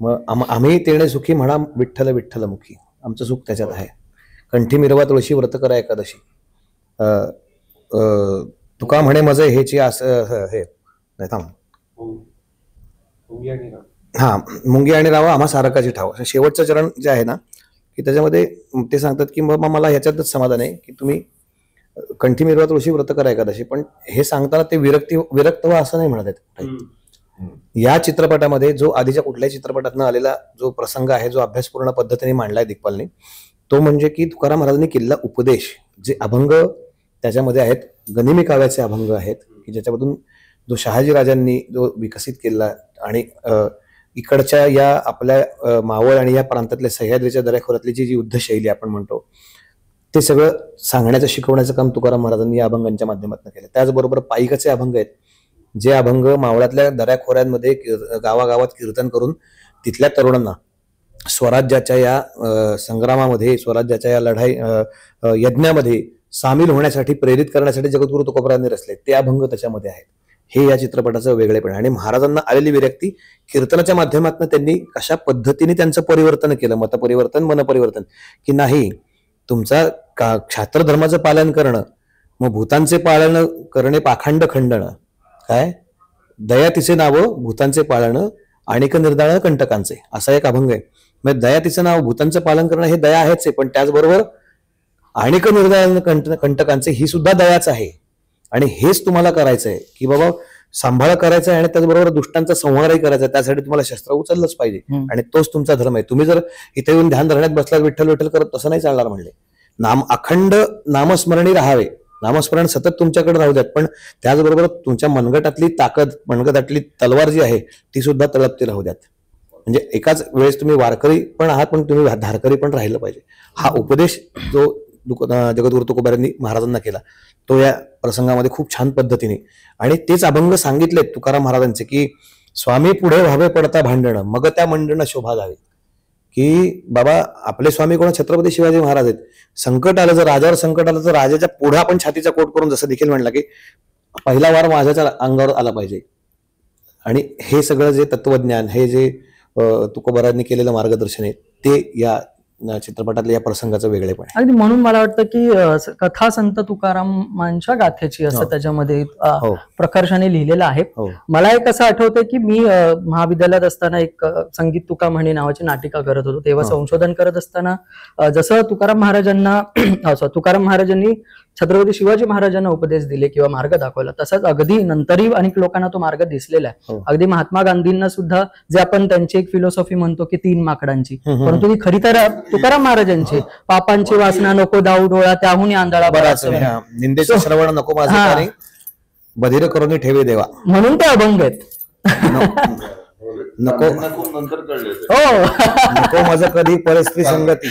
मग आम्ही तेणे सुखी म्हणा विठ्ठल विठ्ठल मुखी, आमचं सुख त्याच्यात आहे. कंठी मिरवा तुळशी व्रत करा एकादशी, तुका म्हणे मजे हेची आस हे नाही थांब हा मुंगी आणि रावा आम्हा सारकाची ठाव. शेवटचं चरण जे आहे ना की त्याच्यामध्ये ते सांगतात की बाबा मला ह्याच्यातच समाधान आहे की तुम्ही कंठी मिरवा तुळशी व्रत करा एकादशी, पण हे सांगताना ते विरक्त व्हा असं नाही म्हणत आहेत. या चित्रपटामध्ये जो आधीच्या कुठल्याही चित्रपटातनं आलेला जो प्रसंग आहे, जो अभ्यासपूर्ण पद्धतीने मांडलाय दिग्पालने, तो म्हणजे की तुकाराम महाराजांनी केलेला उपदेश, जे अभंग त्याच्यामध्ये आहेत, गनिमी काव्याचे अभंग आहेत की ज्याच्यामधून जो शहाजी राजांनी जो विकसित केला आणि इकडच्या या आपल्या मावळ आणि या प्रांतातल्या सह्याद्रीच्या दऱ्याखोऱ्यातली जी युद्धशैली आपण म्हणतो, ते सगळं सांगण्याचं शिकवण्याचं काम तुकाराम महाराजांनी या अभंगांच्या माध्यमातून केलं. त्याचबरोबर पाईकाचे अभंग आहेत, जे अभंग मावळातल्या दऱ्याखोऱ्यांमध्ये गावागावात कीर्तन करून तिथल्या तरुणांना स्वराज्याच्या या संग्रामामध्ये, स्वराज्याच्या या लढाई यज्ञामध्ये सामील होण्यासाठी प्रेरित करण्यासाठी जगद्गुरु तुकोबरायांनी रचले ते अभंग त्याच्यामध्ये आहेत. हे या चित्रपटाचं वेगळेपण. आणि महाराजांना आलेली विरक्ती कीर्तनाच्या माध्यमातून त्यांनी कशा पद्धतीने त्यांचं परिवर्तन केलं, मतपरिवर्तन, मनपरिवर्तन, की नाही तुमचा क्षात्र धर्माचं पालन करणं, मग भूतांचे पालन करणे पाखंड खंडणं, काय दया तिचे नावं भूतांचे पाळणं आणिक निर्दाळ कंटकांचे, असा एक अभंग आहे. म्हणजे दया तिचं नाव भूतांचं पालन करणं हे दया आहेच आहे, पण त्याचबरोबर आणिक निर्दाळ कंटकांचे ही सुद्धा दयाच आहे. आणि हेच तुम्हाला करायचं आहे की बाबा सांभाळ करायचं आहे आणि त्याचबरोबर दुष्टांचा संहारही करायचा आहे. त्यासाठी तुम्हाला शस्त्र उचललंच पाहिजे आणि तोच तुमचा धर्म आहे. तुम्ही जर इथे येऊन ध्यान धरण्यात बसला विठ्ठल विठ्ठल करत, तसं नाही चालणार म्हणले. अखंड नामस्मरणी राहावे, नामस्मरण सतत तुमच्याकडे राहू द्यात, पण त्याचबरोबर तुमच्या मनगटातली ताकद, मनगटातली तलवार जी आहे ती सुद्धा तळपती राहू द्यात. म्हणजे एकाच वेळेस तुम्ही वारकरी पण आहात, पण तुम्ही धारकरी पण राहिलं पाहिजे. हा उपदेश जो जगद्गुरु तुकोबारायांनी महाराजांना केला तो या प्रसंगामध्ये खूप छान पद्धतीने, आणि तेच अभंग सांगितले तुकाराम महाराजांचे की स्वामी पुढे व्हावे पडता भांडणं, मग त्या मंडण शोभा जावे. की बाबा आपले स्वामी कोण, छत्रपती शिवाजी महाराज आहेत. संकट आलं, जर राजावर संकट आलं तर राजाच्या पुढे आपण छातीचा कोट करून जसं देखील म्हणला की पहिला वार माझ्याच्या अंगावर आला पाहिजे. आणि हे सगळं जे तत्वज्ञान, हे जे तुकोबारायांनी केलेलं मार्गदर्शन आहे ते या चित्रपटातल्या या प्रसंगाचं वेगळेपण आहे. अगदी म्हणून मला वाटतं की कथा संत तुकारामांच्या गाथेची असं त्याच्यामध्ये हो. प्रकर्षाने लिहिलेलं आहे. हो. मला एक असं आठवतंय की मी महाविद्यालयात असताना एक संगीत तुका म्हणे नावाची नाटिका करत होतो. तेव्हा संशोधन करत असताना जसं तुकाराम महाराजांनी छत्रपती शिवाजी महाराजांना उपदेश दिले किंवा मार्ग दाखवला, तसंच अगदी नंतरही अनेक लोकांना तो मार्ग दिसलेला आहे. अगदी महात्मा गांधींना सुद्धा, जे आपण त्यांची एक फिलॉसॉफी म्हणतो की 3 माकडांची, परंतु ती खरी तर तुकाराम महाराजांची, पापांची वासना नको दाऊ डोळा त्याहून आंधळा बराच निंदेचे श्रवण नको माझे बधीर करून ठेवे देवा, म्हणून ते अभंग आहेत. नको नंतर कळले हो. नको माझं कधी परस्त्री संगती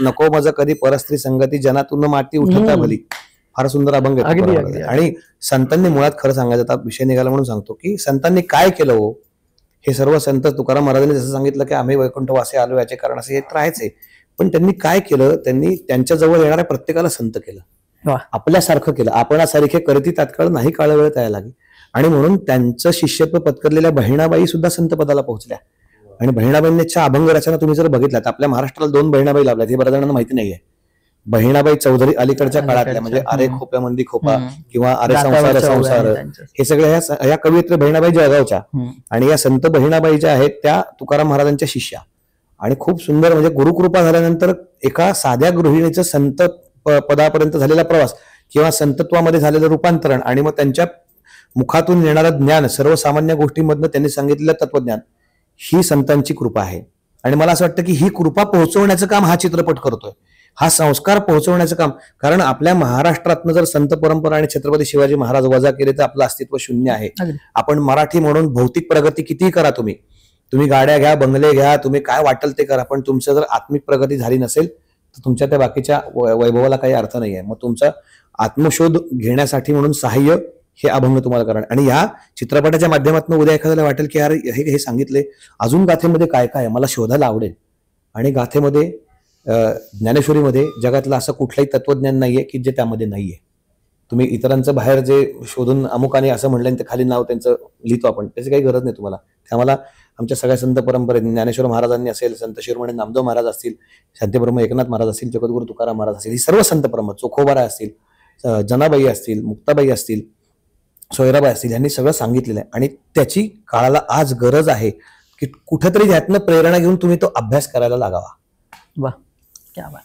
नको माझं कधी परस्त्री संगती जनातून माती उठता भली. फार सुंदर अभंग आहे अगदी, तुकारामांचा. आणि संतांनी मुळात खरं सांगायचं, आता विषय निघाला म्हणून सांगतो की संतांनी काय केलं हो, हे सर्व संत तुकाराम महाराजांनी जसं सांगितलं की आम्ही वैकुंठवासी आलो याचे कारण असे हे तर आहेच आहे, पण त्यांनी काय केलं, त्यांनी त्यांच्या जवळ येणाऱ्या प्रत्येकाला संत केलं, आपल्यासारखं केलं. आपणासारखे करती तात्काळ नाही काळ वेळ त्याला लागे. आणि म्हणून त्यांचं शिष्यत्व पत्करलेल्या बहिणाबाई सुद्धा संत पदाला पोहोचल्या. आणि बहिणाबाईंच्या अभंग रचना तुम्ही जर बघितल्यात, आपल्या महाराष्ट्राला 2 बहिणाबाई लाभल्यात, हे बऱ्याच जणांना माहिती नाहीये. बहिणाबाई चौधरी अलीकडच्या काळातल्या, म्हणजे अरे खोप्या मंदी खोपा किंवा अरे संसार संसार, हे सगळ्या ह्या कवयित्री बहिणाबाई जळगावच्या. आणि या संत बहिणाबाई ज्या आहेत त्या तुकाराम महाराजांच्या शिष्या. आणि खूप सुंदर, म्हणजे गुरुकृपा झाल्यानंतर एका साध्या गृहिणीचं संत पदापर्यंत झालेला प्रवास किंवा संतत्वामध्ये झालेलं रूपांतरण, आणि मग त्यांच्या मुखातून येणारं ज्ञान, सर्वसामान्य गोष्टींमधनं त्यांनी सांगितलेलं तत्वज्ञान, ही संतांची कृपा आहे. आणि मला असं वाटतं की ही कृपा पोहोचवण्याचं काम हा चित्रपट करतोय, हा संस्कार पोहोचवण्याचं काम. कारण आपल्या महाराष्ट्रातनं जर संत परंपरा आणि छत्रपती शिवाजी महाराज वजा केले तर आपलं अस्तित्व शून्य आहे. आपण मराठी म्हणून भौतिक प्रगती कितीही करा, तुम्ही गाड्या घ्या, बंगले घ्या, तुम्ही काय वाटेल ते करा, पण तुमचं जर आत्मिक प्रगती झाली नसेल तर तुमच्या त्या बाकीच्या वैभवाला काही अर्थ नाही आहे. मग तुमचा आत्मशोध घेण्यासाठी म्हणून सहाय्य हे अभंग तुम्हाला करा. आणि या चित्रपटाच्या माध्यमातून उद्या एखाद्याला वाटेल की यार हे सांगितले, अजून गाथेमध्ये काय काय मला शोधायला आवडेल. आणि गाथेमध्ये, ज्ञानेश्वरीमध्ये जगातलं असं कुठलंही तत्वज्ञान नाहीये की जे त्यामध्ये नाहीये. तुम्ही इतरांचं बाहेर जे शोधून अमुकाने असं म्हणलं ते खाली नाव त्यांचं लिहितो आपण, त्याची काही गरज नाही तुम्हाला. त्यामुळे आमच्या सगळ्या संत परंपरेत ज्ञानेश्वर महाराजांनी असेल, संत शिरोमणी नामदेव महाराज असतील, शांतीब्रह्म एकनाथ महाराज असतील, जगद्गुरू तुकाराम महाराज असतील, ही सर्व संत परंपरा, चोखोबारा असतील, जनाबाई असतील, मुक्ताबाई असतील, सोयराबाई असतील, यांनी सगळं सांगितलेलं आहे. आणि त्याची काळाला आज गरज आहे की कुठेतरी त्यातनं प्रेरणा घेऊन तुम्ही तो अभ्यास करायला लागावा. वा, क्या बात.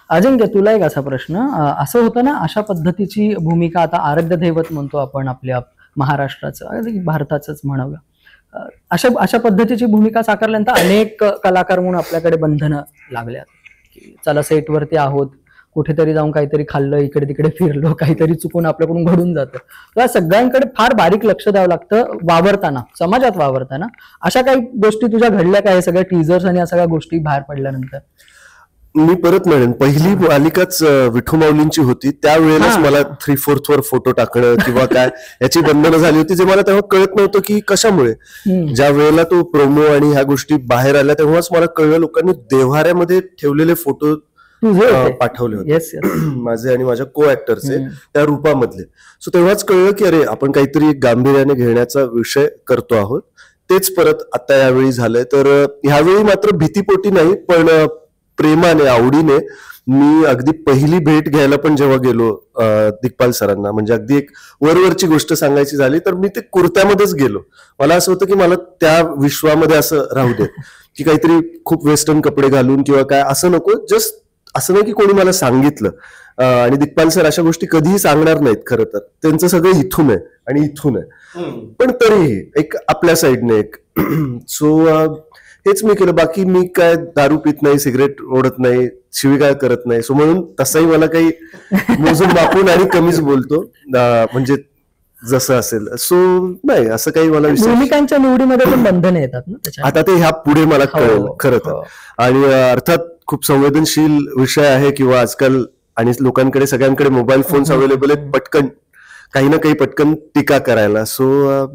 अजिंक्य, तुला एक असा प्रश्न, असं होतं ना, अशा पद्धतीची भूमिका, आता आराध्य दैवत म्हणतो आपण आपल्या महाराष्ट्राचं, भारताचंच म्हणावं, अशा पद्धतीची भूमिका साकारल्यानंतर अनेक कलाकार म्हणून आपल्याकडे बंधनं लागल्यात की चला सेटवरती आहोत, कुठेतरी जाऊन काहीतरी खाल्लं, इकडे तिकडे फिरलो, काहीतरी चुकून आपल्याकडून घडून जातं. तर सगळ्यांकडे फार बारीक लक्ष द्यावं लागतं वावरताना, समाजात वावरताना. अशा काही गोष्टी तुझ्या घडल्या काय, सगळ्या टीजर्स आणि या सगळ्या गोष्टी बाहेर पडल्यानंतर? मी परत म्हणेन, पहिली मालिकाच विठू माऊलींची होती, त्यावेळेलाच मला 3/4 वर फोटो टाकणं किंवा काय याची बंधनं झाली होती, जे मला तेव्हा कळत नव्हतं की कशामुळे. ज्या वेळेला तो प्रोमो आणि ह्या गोष्टी बाहेर आल्या तेव्हाच मला कळलं, लोकांनी देव्हाऱ्यामध्ये ठेवलेले फोटो पाठवले होते माझे आणि माझ्या को ऍक्टरचे, त्या रूपामधले. सो तेव्हाच कळलं की अरे आपण काहीतरी गांभीर्याने घेण्याचा विषय करतो आहोत. तेच परत आता यावेळी झालंय. तर ह्यावेळी मात्र भीतीपोटी नाही, पण प्रेमाने, आवडीने. मी अगदी पहिली भेट घ्यायला पण जेव्हा गेलो दिग्पाल सरांना, म्हणजे अगदी एक वरवरची गोष्ट सांगायची झाली तर मी ते कुर्त्यामध्येच गेलो. मला असं होतं की मला त्या विश्वामध्ये असं राहू दे, की काहीतरी खूप वेस्टर्न कपडे घालून किंवा काय असं नको. जस्ट असं नाही की कोणी मला सांगितलं. आणि दिग्पाल सर अशा गोष्टी कधीही सांगणार नाहीत. खरं तर त्यांचं सगळं इथून आहे आणि इथून आहे, पण तरीही एक आपल्या साईडने एक. सो हेच मी केलं. बाकी मी काय दारू पित नाही, सिगरेट ओढत नाही, शिवीगाळ करत नाही. सो म्हणून तसाही मला काही मोजून मापून आणि कमीच बोलतो, म्हणजे जसं असेल. सो नाही असं काही मला भूमिकांच्या निवडीमध्ये पण बंधने येतात ना, आता ते ह्या पुढे मला कळेल खरं तर. आणि अर्थात खूप संवेदनशील विषय आहे किंवा आजकाल, आणि लोकांकडे सगळ्यांकडे मोबाईल फोन्स अवेलेबल आहेत, पटकन काही ना काही पटकन टीका करायला. सो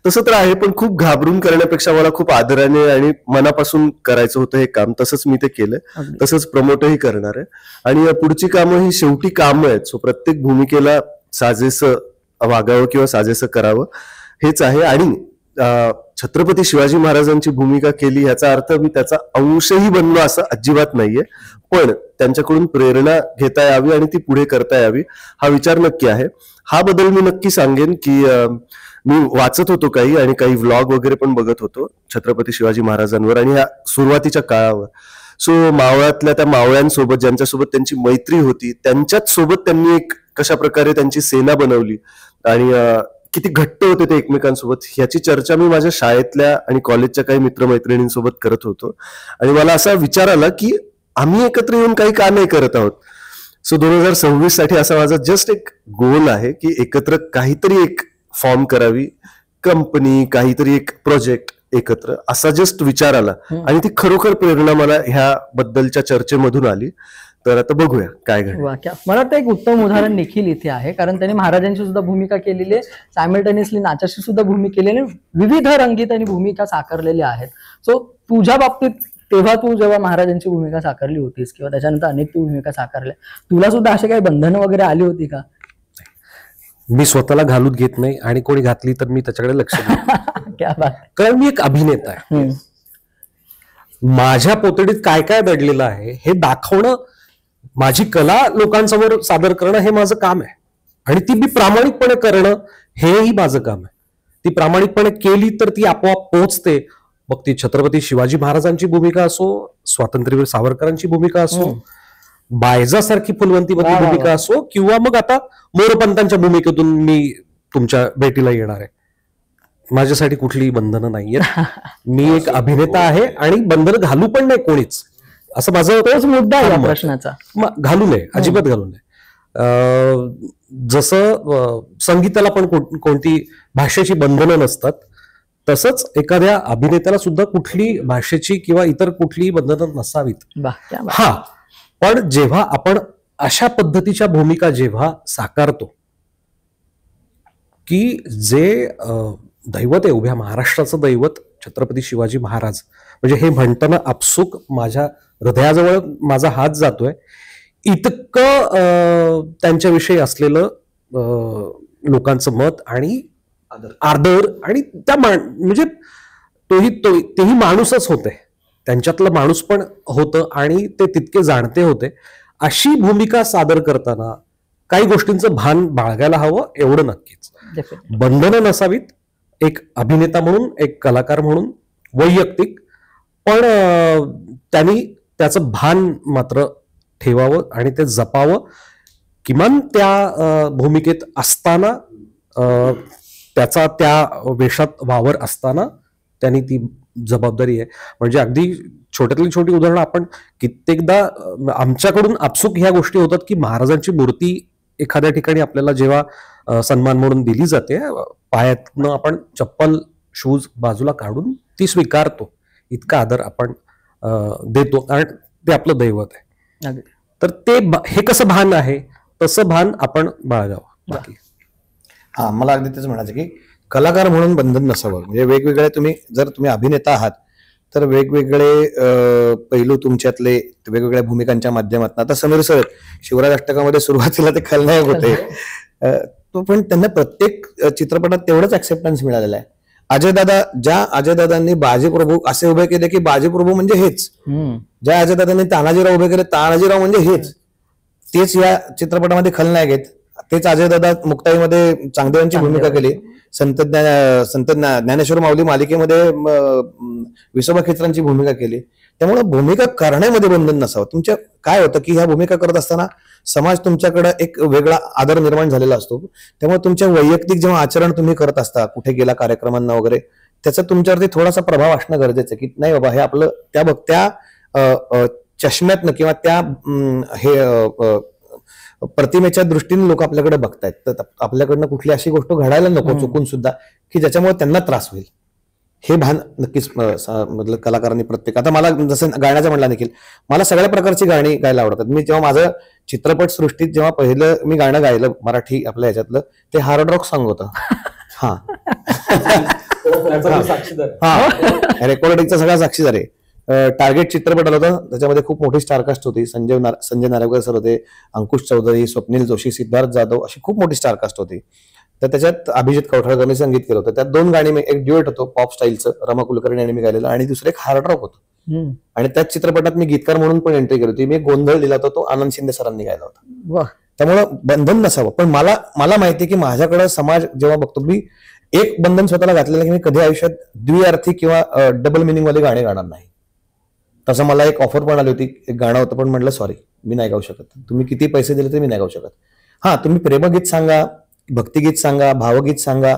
तसं तर आहे, पण खूप घाबरून करण्यापेक्षा मला खूप आदराने आणि मनापासून करायचं होतं हे काम. तसंच मी ते केलंय, तसंच प्रमोटही करणार आहे. आणि पुढची कामं ही शेवटी कामं आहेत. सो प्रत्येक भूमिकेला साजेसं वागावं किंवा साजेसं करावं हेच आहे. आणि छत्रपती शिवाजी महाराजांची भूमिका केली याचा अर्थ मी त्याचा अंशही बनलो असं अजिबात नाहीये, पण त्यांच्याकडून प्रेरणा घेता यावी आणि ती पुढे करता यावी हा विचार नक्की आहे. हा बदल मी नक्की सांगेन की मी वाचत होतो काही आणि काही व्लॉग वगैरे पण बघत होतो छत्रपती शिवाजी महाराजांवर आणि ह्या सुरुवातीच्या काळावर. सो मावळातल्या त्या मावळ्यांसोबत ज्यांच्यासोबत त्यांची मैत्री होती त्यांच्याच सोबत त्यांनी एक कशा प्रकारे त्यांची सेना बनवली आणि किती घट्ट होते ते एकमेकांसोबत ह्याची चर्चा मी माझ्या शाळेतल्या आणि कॉलेजच्या काही मित्रमैत्रिणींसोबत करत होतो आणि मला असा विचार आला की आम्ही एकत्र येऊन काही का नाही करत आहोत. सो 2026 साठी असा माझा जस्ट एक गोल आहे की एकत्र काहीतरी एक फॉर्म करावी कंपनी, काहीतरी एक प्रोजेक्ट एकत्र, असा जस्ट विचार आला आणि ती खरोखर प्रेरणा मला ह्या बद्दलच्या चर्चेमधून आली. तर आता बघूया काय घडेल. मला वाटतं एक उत्तम उदाहरण निखिल इथे आहे, कारण त्यांनी महाराजांची सुद्धा भूमिका केलेली आहे, सायमल्टेनियसली नाचाची सुद्धा भूमिका केलेली, विविध रंगी त्यांनी भूमिका साकारलेल्या आहेत. सो तुझ्या बाबतीत तेव्हा तू जेव्हा महाराजांची भूमिका साकारली होतीस किंवा त्याच्यानंतर अनेक तू भूमिका साकारल्या, तुला सुद्धा अशी काही बंधनं वगैरे आली होती का? मी स्वतःला घालून घेत नाही आणि कोणी घातली तर मी त्याच्याकडे लक्ष देतो. क्या बात. कारण मी एक अभिनेता आहे. माझ्या पोतडीत काय काय दडलेलं आहे हे दाखवणं, माझी कला लोकांसमोर सादर करणं हे माझं काम आहे आणि ती मी प्रामाणिकपणे करणं हेही माझं काम आहे. ती प्रामाणिकपणे केली तर ती आपोआप पोहोचते. मग ती छत्रपती शिवाजी महाराजांची भूमिका असो, स्वातंत्र्यवीर सावरकरांची भूमिका असो, बायजासारखी फुलवंतीमधली भूमिका असो, किंवा मग आता मोरपंतांच्या भूमिकेतून मी तुमच्या भेटीला येणार आहे. माझ्यासाठी कुठलीही बंधनं नाहीयेत. मी एक अभिनेता आहे आणि बंधनं घालू पण नाही कोणीच, असं माझं तोच मुद्दा आहे या प्रश्नाचा. घालू नये, अजिबात घालू नये. जसं संगीताला पण कोणती भाषेची बंधनं नसतात, तसंच एखाद्या अभिनेत्याला सुद्धा कुठली भाषेची किंवा इतर कुठलीही बंधनं नसावीत. हा, पण जेव्हा आपण अशा पद्धतीच्या भूमिका जेव्हा साकारतो की जे दैवत आहे, उभ्या महाराष्ट्राचं दैवत छत्रपती शिवाजी महाराज, म्हणजे हे म्हणताना आपसुक माझ्या हृदयाजवळ माझा हात जातोय, इतकं त्यांच्याविषयी असलेलं लोकांचं मत आणि आदर आणि त्या म्हणजे तेही माणूसच होते, त्यांच्यातलं माणूस पण होतं आणि ते तितके जाणते होते. अशी भूमिका सादर करताना काही गोष्टींचं भान बाळगायला हवं, एवढं नक्कीच. बंधनं नसावीत एक अभिनेता म्हणून, एक कलाकार म्हणून, वैयक्तिक, पण त्यांनी त्याचं भान मात्र ठेवावं आणि ते जपावं. किमान त्या भूमिकेत असताना, त्याचा त्या वेशात वावर असताना त्यांनी ती जबाबदारी आहे. म्हणजे अगदी छोट्यातली छोटी उदाहरणं आपण कित्येकदा आमच्याकडून आपसुक ह्या गोष्टी होतात की महाराजांची मूर्ती एखाद्या ठिकाणी आपल्याला जेव्हा सन्मान म्हणून दिली जाते, पायातनं आपण चप्पल शूज बाजूला काढून ती स्वीकारतो, इतका आदर आपण देतो, कारण ते आपलं दैवत आहे. तर ते हे कसं भान आहे तसं भान आपण बाळगावं. बाकी हा, मला अगदी तेच म्हणायचं की कलाकार म्हणून बंधन नसावं. म्हणजे वेगवेगळे जर तुम्ही अभिनेता आहात तर वेगवेगळे पैलू तुमच्यातले वेगवेगळ्या भूमिकांच्या माध्यमातून. आता समीर सर शिवराज अष्टकामध्ये सुरुवातीला ते खलनायक होते, पण त्यांना प्रत्येक चित्रपटात तेवढंच ऍक्सेप्टन्स मिळालेलं आहे. अजयदादांनी बाजीप्रभू असे उभे केले की बाजीप्रभू म्हणजे हेच, ज्या अजयदादांनी तानाजीराव उभे केले तानाजीराव म्हणजे हेच, तेच या चित्रपटामध्ये खलनायक आहेत. तेच अजयदादा मुक्ताईमध्ये चांगदेवांची भूमिका केली, संत ज्ञानेश्वर माऊली मालिकेमध्ये विसोबा खेचरांची भूमिका केली. त्यामुळे भूमिका करण्यामध्ये बंधन नसावं. तुमच्या काय होतं की ह्या भूमिका करत असताना समाज तुमच्याकडे एक वेगळा आदर निर्माण झालेला असतो. त्यामुळे तुमच्या वैयक्तिक जेव्हा आचरण तुम्ही करत असता कुठे गेला कार्यक्रमांना वगैरे, त्याचा तुमच्यावरती थोडासा प्रभाव असणं गरजेचं आहे की नाही बाबा हे आपलं त्या चष्म्यातनं किंवा त्या हे प्रतिमेच्या दृष्टीने लोक आपल्याकडे बघतायत, तर आपल्याकडनं कुठली अशी गोष्ट घडायला नको चुकून सुद्धा की ज्याच्यामुळे त्यांना त्रास होईल. हे भान नक्कीच मतलब कलाकारांनी प्रत्येक. आता मला जसं गाण्याचं म्हणला निखिल, मला सगळ्या प्रकारची गाणी गायला आवडतात. मी जेव्हा माझं चित्रपट सृष्टीत जेव्हा पहिलं मी गाणं गायलं मराठी आपल्या ह्याच्यातलं, ते हार्ड रॉक सॉन्ग होतं. हा रेकॉर्डिंगचा सगळा साक्षीदार आहे. टार्गेट चित्रपट आला होता, त्याच्यामध्ये खूप मोठी स्टारकास्ट होती. संजय नारळकर सर होते, अंकुश चौधरी, स्वप्नील जोशी, सिद्धार्थ जाधव, अशी खूप मोठी स्टारकास्ट होती. तर त्याच्यात अभिजित कवठाळकरने संगीत केलं होतं. त्यात 2 गाणी, एक ड्युएट होतो पॉप स्टाईलचं, रमा कुलकर्णी यांनी मी गायलेलं, आणि दुसरं एक हार्ड रॉक होतं. आणि त्याच चित्रपटात मी गीतकार म्हणून पण एंट्री केली होती. मी गोंधळ दिला होता, तो आनंद शिंदे सरांनी गायला होता. वा. त्यामुळं बंधन नसावं. पण मला माहिती आहे की माझ्याकडे समाज जेव्हा बघतो, मी एक बंधन स्वतःला घातलेलं की मी कधी आयुष्यात द्विअर्थी किंवा डबल मिनिंग वाले गाणे गाणार नाही. तसं मला एक ऑफर पण आली होती, एक गाणं होतं, पण म्हटलं सॉरी, मी नाही गाऊ शकत. तुम्ही किती पैसे दिले तरी मी नाही गाऊ शकत. हा, तुम्ही प्रेमगीत सांगा, भक्तिगीत सांगा, भावगीत सांगा,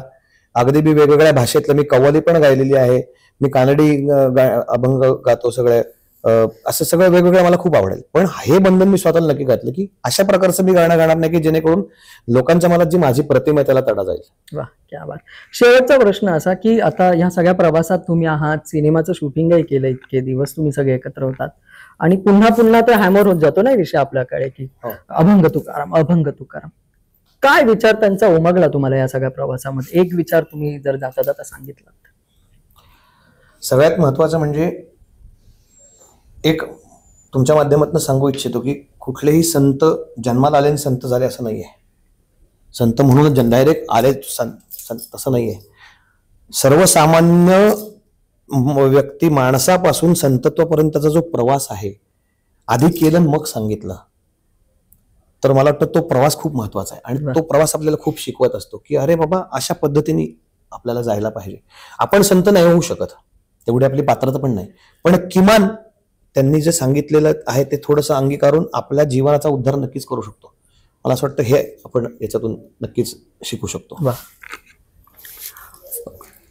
अगदी मी वेगवेगळ्या भाषेतलं, मी कव्वाली पण गायलेली आहे, मी कानडी अभंग गातो, सगळे असं सगळं वेगवेगळं मला खूप आवडेल. पण हे बंधन मी स्वतःला नक्की घातलं की अशा प्रकारचं मी गाणं गाणार नाही की जेणेकरून लोकांच्या मनात जी माझी प्रतिमा आहे त्याला तडा जाईल. वा, क्या बात. शेवटचा प्रश्न असा की आता ह्या सगळ्या प्रवासात तुम्ही आहात, सिनेमाचं शूटिंगही केलं, इतके दिवस तुम्ही सगळे एकत्र होतात, आणि पुन्हा पुन्हा ते हॅमर होत जातो ना विषय आपल्याकडे की अभंग तुकाराम, अभंग तुकाराम. काय विचार त्यांचा उमगला तुम्हाला या सगळ्या प्रवासामध्ये? एक विचार तुम्ही जर जाता जाता सांगितला. सगळ्यात महत्वाचं म्हणजे एक तुमच्या माध्यमातून सांगू इच्छितो की कुठलेही संत जन्माला आले आणि संत झाले असं नाहीये. संत म्हणूनच डायरेक्ट आले तसं नाहीये. सर्वसामान्य व्यक्ती माणसापासून संतत्वापर्यंतचा जो प्रवास आहे, आधी केलं मग सांगितलं, तर मला वाटतं तो प्रवास खूप महत्वाचा आहे. आणि तो प्रवास आपल्याला खूप शिकवत असतो की अरे बाबा, अशा पद्धतीने आपल्याला जायला पाहिजे. आपण संत नाही होऊ शकत, तेवढी आपली पात्रता पण नाही, पण किमान त्यांनी जे सांगितलेलं आहे ते थोडंसं अंगीकारून आपल्या जीवनाचा उद्धार नक्कीच करू शकतो. मला असं वाटतं हे आपण याच्यातून नक्कीच शिकू शकतो.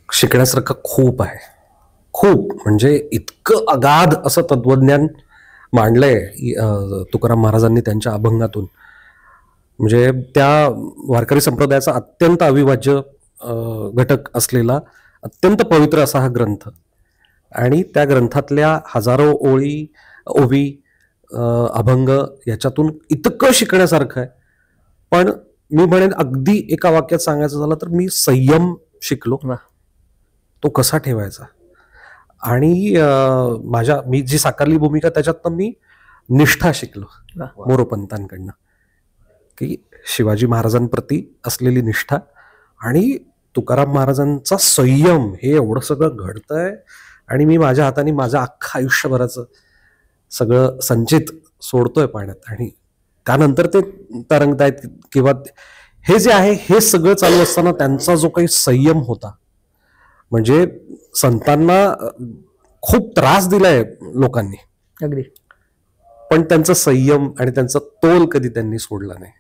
शिकण्यासारखं खूप आहे, खूप. म्हणजे इतकं अगाध असं तत्वज्ञान मांडलंय तुकाराम महाराजांनी त्यांच्या अभंगातून. म्हणजे त्या वारकरी संप्रदायाचा अत्यंत अविभाज्य घटक असलेला अत्यंत पवित्र असा हा ग्रंथ, आणि त्या ग्रंथातल्या हजारो ओवी अभंग याच्यातून इतकं शिकण्यासारखं आहे. पण मी म्हणेन अगदी एका वाक्यात सांगायचं झालं तर मी संयम शिकलो, तो कसा ठेवायचा. आणि मी जी साकारली भूमिका त्याच्यातनं मी निष्ठा शिकलो मोरोपंतांकडनं, की शिवाजी महाराजांप्रती असलेली निष्ठा आणि तुकाराम महाराजांचा संयम. हे एवढं सगळं घडतंय आणि मी माझ्या हाताने माझं अख्खं आयुष्यभराचं सगळं संचित सोडतोय पाण्यात, आणि त्यानंतर ते तरंगतायत. किंवा हे जे आहे हे सगळं चालू असताना त्यांचा जो काही संयम होता, म्हणजे संतांना खूप त्रास दिलाय लोकांनी अगदी, पण त्यांचा संयम आणि त्यांचा तोल कधी त्यांनी सोडला नाही,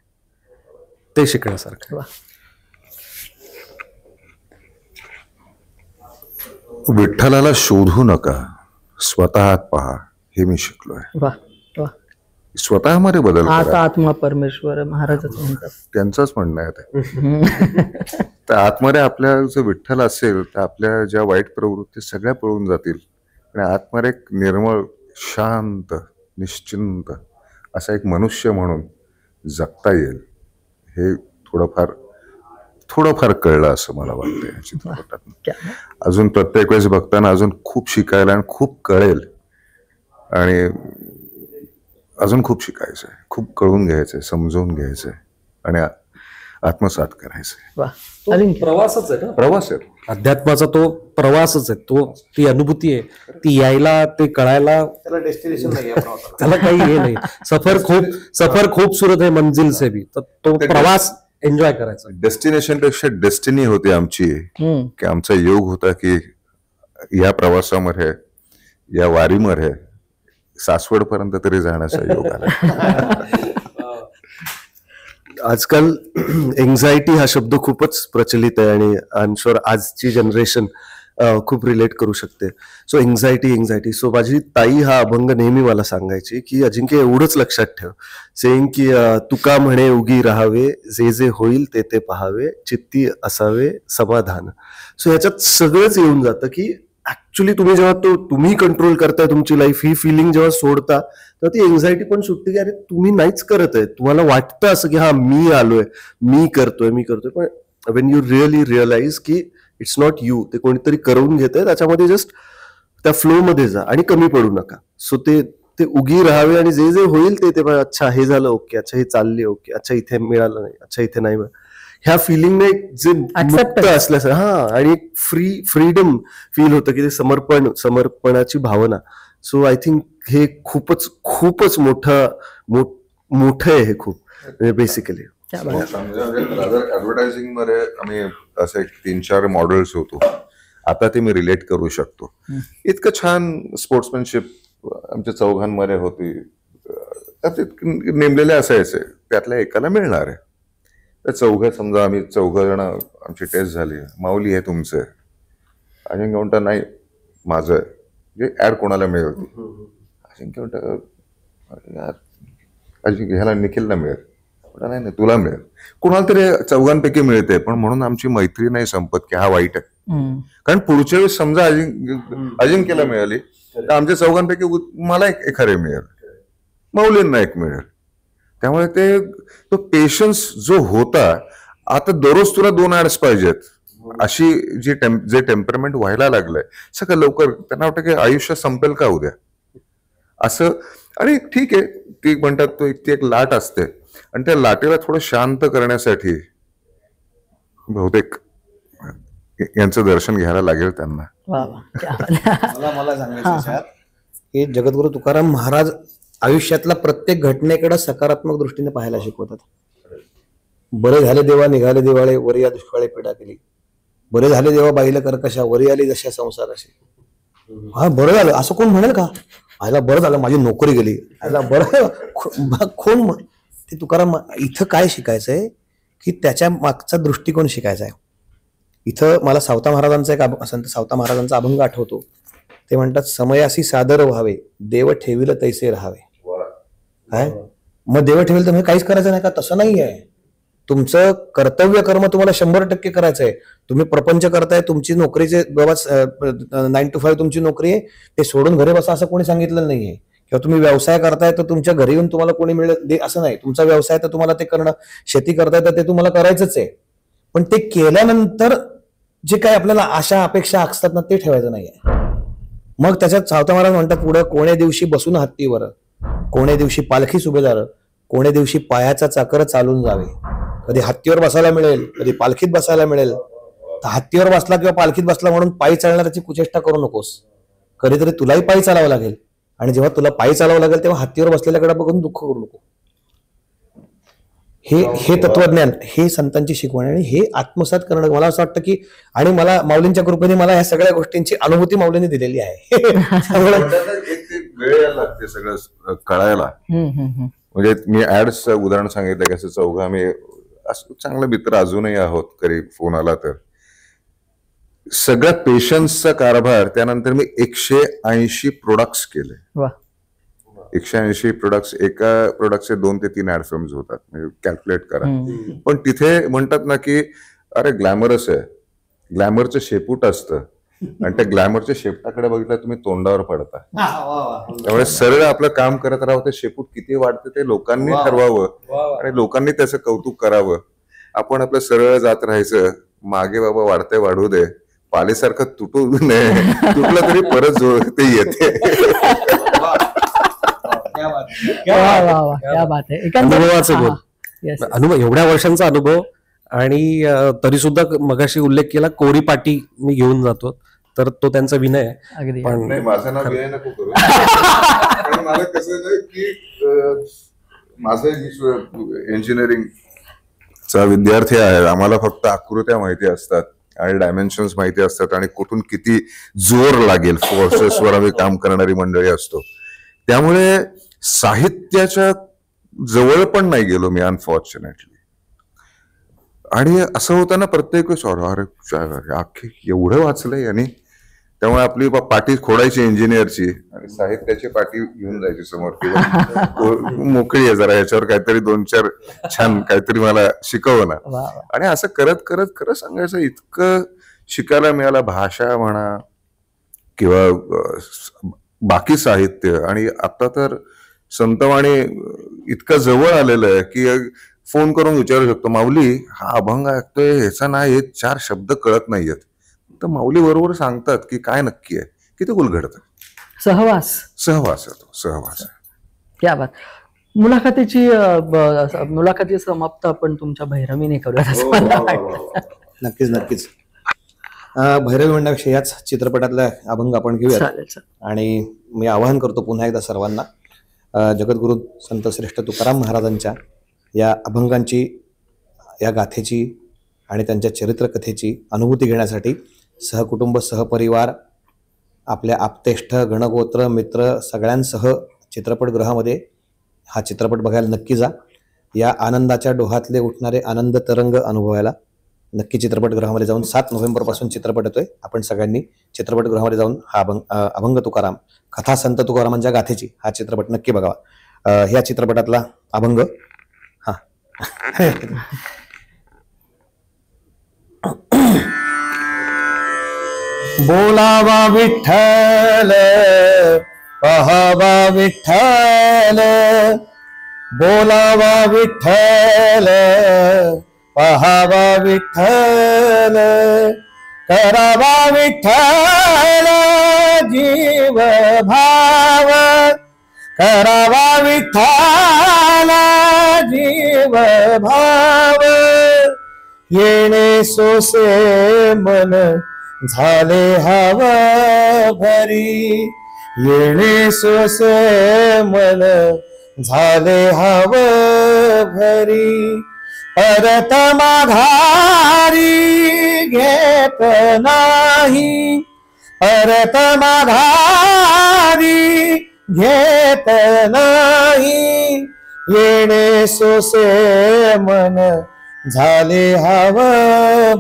ते शिकण्यासारखं. विठ्ठलाला शोधू नका, स्वतः पहा, हे मी शिकलोय. वा वा. स्वतःमध्ये बदल करा. आता आत्मा परमेश्वर महाराजच म्हणतात, त्यांचंच म्हणणं आहे ते. तर आतमध्ये आपल्या जो विठ्ठल असेल तर आपल्या ज्या वाईट प्रवृत्ती सगळ्या पळून जातील, आणि आतमध्ये एक निर्मळ, शांत, निश्चिंत असा एक मनुष्य म्हणून जगता येईल. हे थोडंफार कळलं असं मला वाटतं या चित्रपटात. अजून प्रत्येक वेळेस बघताना अजून खूप शिकायला आणि खूप कळेल, आणि अजून खूप शिकायचंय, खूप कळून घ्यायचंय, समजून घ्यायचंय आणि आत्मसात करायचंय. प्रवासच आहे ना, प्रवास आहे अध्यात्माचा तो प्रवासच आहे. ती अनुभूती आहे, ती यायला, ते कळायला, त्याला डेस्टिनेशन नाही, त्याला काही हे नाही. सफर खूपसूरत आहे मंजिल से भी. तर तो प्रवास एन्जॉय करायचा. डेस्टिनेशन पेक्षा डेस्टिनी होती आमची, की आमचा योग होता की या प्रवासामध्ये, या वारीमध्ये सासवड पर्यंत तरी जाण्याचा योग आला. आजकाल एन्झायटी हा शब्द खूपच प्रचलित आहे, आणि आय एम शुअर आजची जनरेशन खूप रिलेट करू शकते. So anxiety. सो माझी ताई हा अभंग नेहमी मला सांगायची की अजिंक्य, एवढंच लक्षात ठेव, सेईंग की तुका म्हणे उगी राहावे, जे जे होईल ते ते पहावे, चित्ती असावे समाधान. सो ह्याच्यात सगळंच येऊन जातं की ऍक्च्युली तुम्ही जेव्हा तुम्ही कंट्रोल करताय तुमची लाईफ, ही फिलिंग जेव्हा सोडता, तर ती एन्झायटी पण सुटते की अरे तुम्ही नाहीच करत आहे. तुम्हाला वाटतं असं की हा मी आलोय, मी करतोय, पण वेन यू रिअली रिअलाइज की इट्स नॉट यू, ते कोणीतरी करून घेतंय, त्याच्यामध्ये जस्ट त्या फ्लो मध्ये जा आणि कमी पडू नका. सो ते उगी राहावे, आणि जे जे होईल ते अच्छा हे झालं, ओके, अच्छा हे चालले, ओके, अच्छा इथे मिळालं नाही, अच्छा इथे नाही मिळालं. ह्या फिलिंगने जे मुक्त असल्यास आणि एक फ्रीडम फील होतं की ते समर्पणाची भावना. सो आय थिंक हे खूपच मोठं आहे हे खूप बेसिकली. ऍडव्हर्टायझिंग मध्ये आम्ही असे 3-4 मॉडेल्स होतो. आता ते मी रिलेट करू शकतो. इतकं छान स्पोर्ट्समॅनशिप आमच्या चौघांमध्ये होती. नेमलेले असायचे त्यातल्या एकाला मिळणार आहे. तर समजा आम्ही 4 जण आमची टेस्ट झाली. माऊली आहे तुमचं, अजिंक्य म्हणता नाही माझं आहे, म्हणजे ऍड कोणाला मिळेल. अजिंक्य म्हणता अजिंक्य ह्याला निखिलला मिळेल, नाही तुला मिळेल. कुणाला तरी 4घांपैकी मिळते. पण म्हणून आमची मैत्री नाही संपत की हा वाईट आहे. कारण पुढच्या वेळेस समजा अजिंक्यला मिळाली तर आमच्या 4घांपैकी मला एक खरे मिळेल, माऊलींना एक मिळेल. त्यामुळे तो पेशन्स जो होता, आता दररोज तुला 2 ऍड्स पाहिजेत अशी जे टेम्परमेंट व्हायला लागलंय सगळं लवकर. त्यांना वाटतं की आयुष्य संपेल का उद्या असं. आणि ठीक आहे, ती म्हणतात ती एक लाट असते आणि त्या लाटेला थोडं शांत करण्यासाठी बहुतेक यांचं दर्शन घ्यायला लागेल त्यांना. मला सांगायचं की जगद्गुरु तुकाराम महाराज आयुष्यातल्या प्रत्येक घटनेकडे सकारात्मक दृष्टीने पाहायला शिकवतात. बरे झाले देवा निघाले दिवाळे, वरी या दुष्काळे पिढा केली. बरे झाले देवा बाईला कर्कशा, वरी आली जशा संसाराशी. हा बरं झालं असं कोण म्हणेल का? आयला बरं झालं माझी नोकरी गेली, आयला बरं कोण ते तुकाराम. इथं काय शिकायचंय की त्याच्या मागचा दृष्टिकोन शिकायचा आहे. इथं मला सावता महाराजांचा संत सावता महाराजांचा अभंग आठवतो. ते म्हणतात, समयासी सादर व्हावे, देव ठेविल तैसे राहावे. काय मग देव ठेविल तर काहीच करायचं नाही का? तसं नाही आहे. तुमचं कर्तव्य कर्म तुम्हाला 100% करायचं आहे. तुम्ही प्रपंच करताय, तुमची नोकरीचे बाबा 9 to 5 तुमची नोकरी आहे, ते सोडून घरी बसा असं कोणी सांगितलं नाहीये. किंवा तुम्ही व्यवसाय करताय तर तुमच्या घरी येऊन तुम्हाला कोणी मिळेल असं नाही. तुमचा व्यवसाय तर तुम्हाला ते करणं, शेती करताय तर ते तुम्हाला करायचंच आहे. पण ते केल्यानंतर जे काही आपल्याला आशा अपेक्षा असतात ना, ते ठेवायचं नाहीये. मग त्याच्यात सावता महाराज म्हणतात पुढे, कोण्या दिवशी बसून हत्तीवर, कोण्या दिवशी पालखी सुभेदार, कोण्या दिवशी पायाचा चाकर चालून जावे. कधी हत्तीवर बसायला मिळेल, कधी पालखीत बसायला मिळेल. तर हत्तीवर बसला किंवा पालखीत बसला म्हणून पायी चालण्याची कुचेष्टा करू नकोस. कधीतरी तुलाही पायी चालावं लागेल. आणि जेव्हा तुला पायी चालावं लागेल तेव्हा हत्तीवर बसलेल्याकडे बघून दुःख करू नको. हे तत्वज्ञान, हे संतांची शिकवण आणि हे आत्मसात करणं मला असं वाटतं की, आणि मला माऊलींच्या कृपेने मला या सगळ्या गोष्टींची अनुभूती माऊलींनी दिलेली आहे. वेळ लागते सगळं कळायला. म्हणजे मी ऍड्सचं उदाहरण सांगितलं की असं 4 आम्ही असं चांगले मित्र अजूनही आहोत. कधी फोन आला तर सगळ्या पेशन्सचा कारभार. त्यानंतर मी 180 प्रोडक्ट्स केले. 180 प्रोडक्ट्स. एका प्रोडक्टचे 2 ते 3 ऍड फिल्म्स होतात, म्हणजे कॅल्क्युलेट करा. पण तिथे म्हणतात ना की अरे ग्लॅमरस आहे, ग्लॅमरचं शेपूट असतं आणि त्या ग्लॅमरच्या शेपटाकडे बघितलं तुम्ही तोंडावर पडता. त्यामुळे सरळ आपलं काम करत राहावं. ते शेपूट किती वाढतं ते लोकांनी ठरवावं आणि लोकांनी त्याचं कौतुक करावं. आपण आपलं सरळ जात राहायचं. मागे बाबा वाढतंय वाढू दे, पालेसारखं तुटू नये, तुटलं तरी परत ते येते. अनुभव, एवढ्या वर्षांचा अनुभव. आणि तरी सुद्धा मगाशी उल्लेख केला कोरी पाटी मी घेऊन जातो, तर तो त्यांचा विनय आहे. पण माझं नाव विनय नको करू. मला कसं की माझं इंजिनिअरिंगचा विद्यार्थी आहे. आम्हाला फक्त आकृत्या माहिती असतात आणि डायमेन्शन्स माहिती असतात आणि कुठून किती जोर लागेल फोर्सेसवर आम्ही काम करणारी मंडळी असतो. त्यामुळे साहित्याच्या जवळ पण नाही गेलो मी अनफॉर्च्युनेटली. आणि असं होतं ना प्रत्येक वेळेस, अरे अख्खे एवढं वाचलंय यांनी. त्यामुळे आपली पाठी खोडायची इंजिनियरची आणि साहित्याची पाठी घेऊन जायची समोर, किंवा मोकळी आहे जरा याच्यावर काहीतरी 2-4 छान काहीतरी मला शिकव ना. आणि असं करत करत खरं सांगायचं इतकं शिकायला मिळालं. भाषा म्हणा किंवा बाकी साहित्य. आणि आता तर संतवाणी इतकं जवळ आलेलं आहे की फोन करून विचारू शकतो, माऊली हा अभंग ऐकतोय, ह्याचा नाही हे 4 शब्द कळत नाहीयेत. तर माऊली बरोबर सांगतात की काय नक्की आहे, किती उलगडत. सहवास सहवास आहे तो, सहवास आहे. क्या बात. मुलाखती समाप्त आपण तुमच्या भैरवीने करूयात असं मला वाटतं. नक्कीच नक्कीच. भैरवी म्हणण्यापेक्षा याच चित्रपटातला अभंग आपण घेऊया. चालेल चालेल. आणि मी आवाहन करतो पुन्हा एकदा सर्वांना, जगद्गुरु संत श्रेष्ठ तुकाराम महाराजांच्या या अभंगांची, या गाथेची आणि त्यांच्या चरित्रकथेची अनुभूती घेण्यासाठी सहकुटुंब सहपरिवार आपल्या आप्तेष्ट गणगोत्र मित्र सगळ्यांसह चित्रपटगृहामध्ये हा चित्रपट बघायला नक्की जा. या आनंदाच्या डोहातले उठणारे आनंद तरंग अनुभवायला नक्की चित्रपटगृहामध्ये जाऊन 7 नोव्हेंबरपासून चित्रपट येतोय. आपण सगळ्यांनी चित्रपटगृहामध्ये जाऊन हा अभंग तुकाराम, कथा संत तुकारामांच्या गाथेची हा चित्रपट नक्की बघावा. ह्या चित्रपटातला अभंग हा बोलावा विठ्ठल पहावा विठ्ठल, बोलावा विठ्ठल पहावा विठ्ठल, करावा विठ्ठल जीव भाव, करावा विठ्ठल जीव भाव, येणे सोसे मन झाले हवा भरी, येणे सोसे मन झाले हवा भरी, परत माघारी घेत नाही, परत माघारी घेत नाही, येणे सोसे मन झाले हवा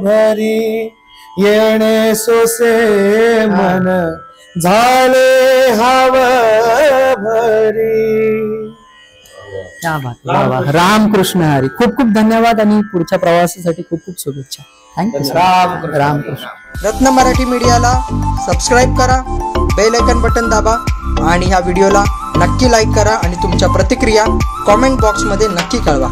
भरी, येणे सोसे मन झाले हवा भरी. क्या बात, वा वा. रामकृष्ण हरी. खूप खूप धन्यवाद आणि पुढच्या प्रवासासाठी खूप खूप शुभेच्छा. थँक्यू. रामकृष्ण. रत्न मराठी मीडियाला सबस्क्राईब करा, बेल आयकॉन बटन दाबा आणि ह्या व्हिडिओला नक्की लाईक करा आणि तुमच्या प्रतिक्रिया कॉमेंट बॉक्समध्ये नक्की कळवा.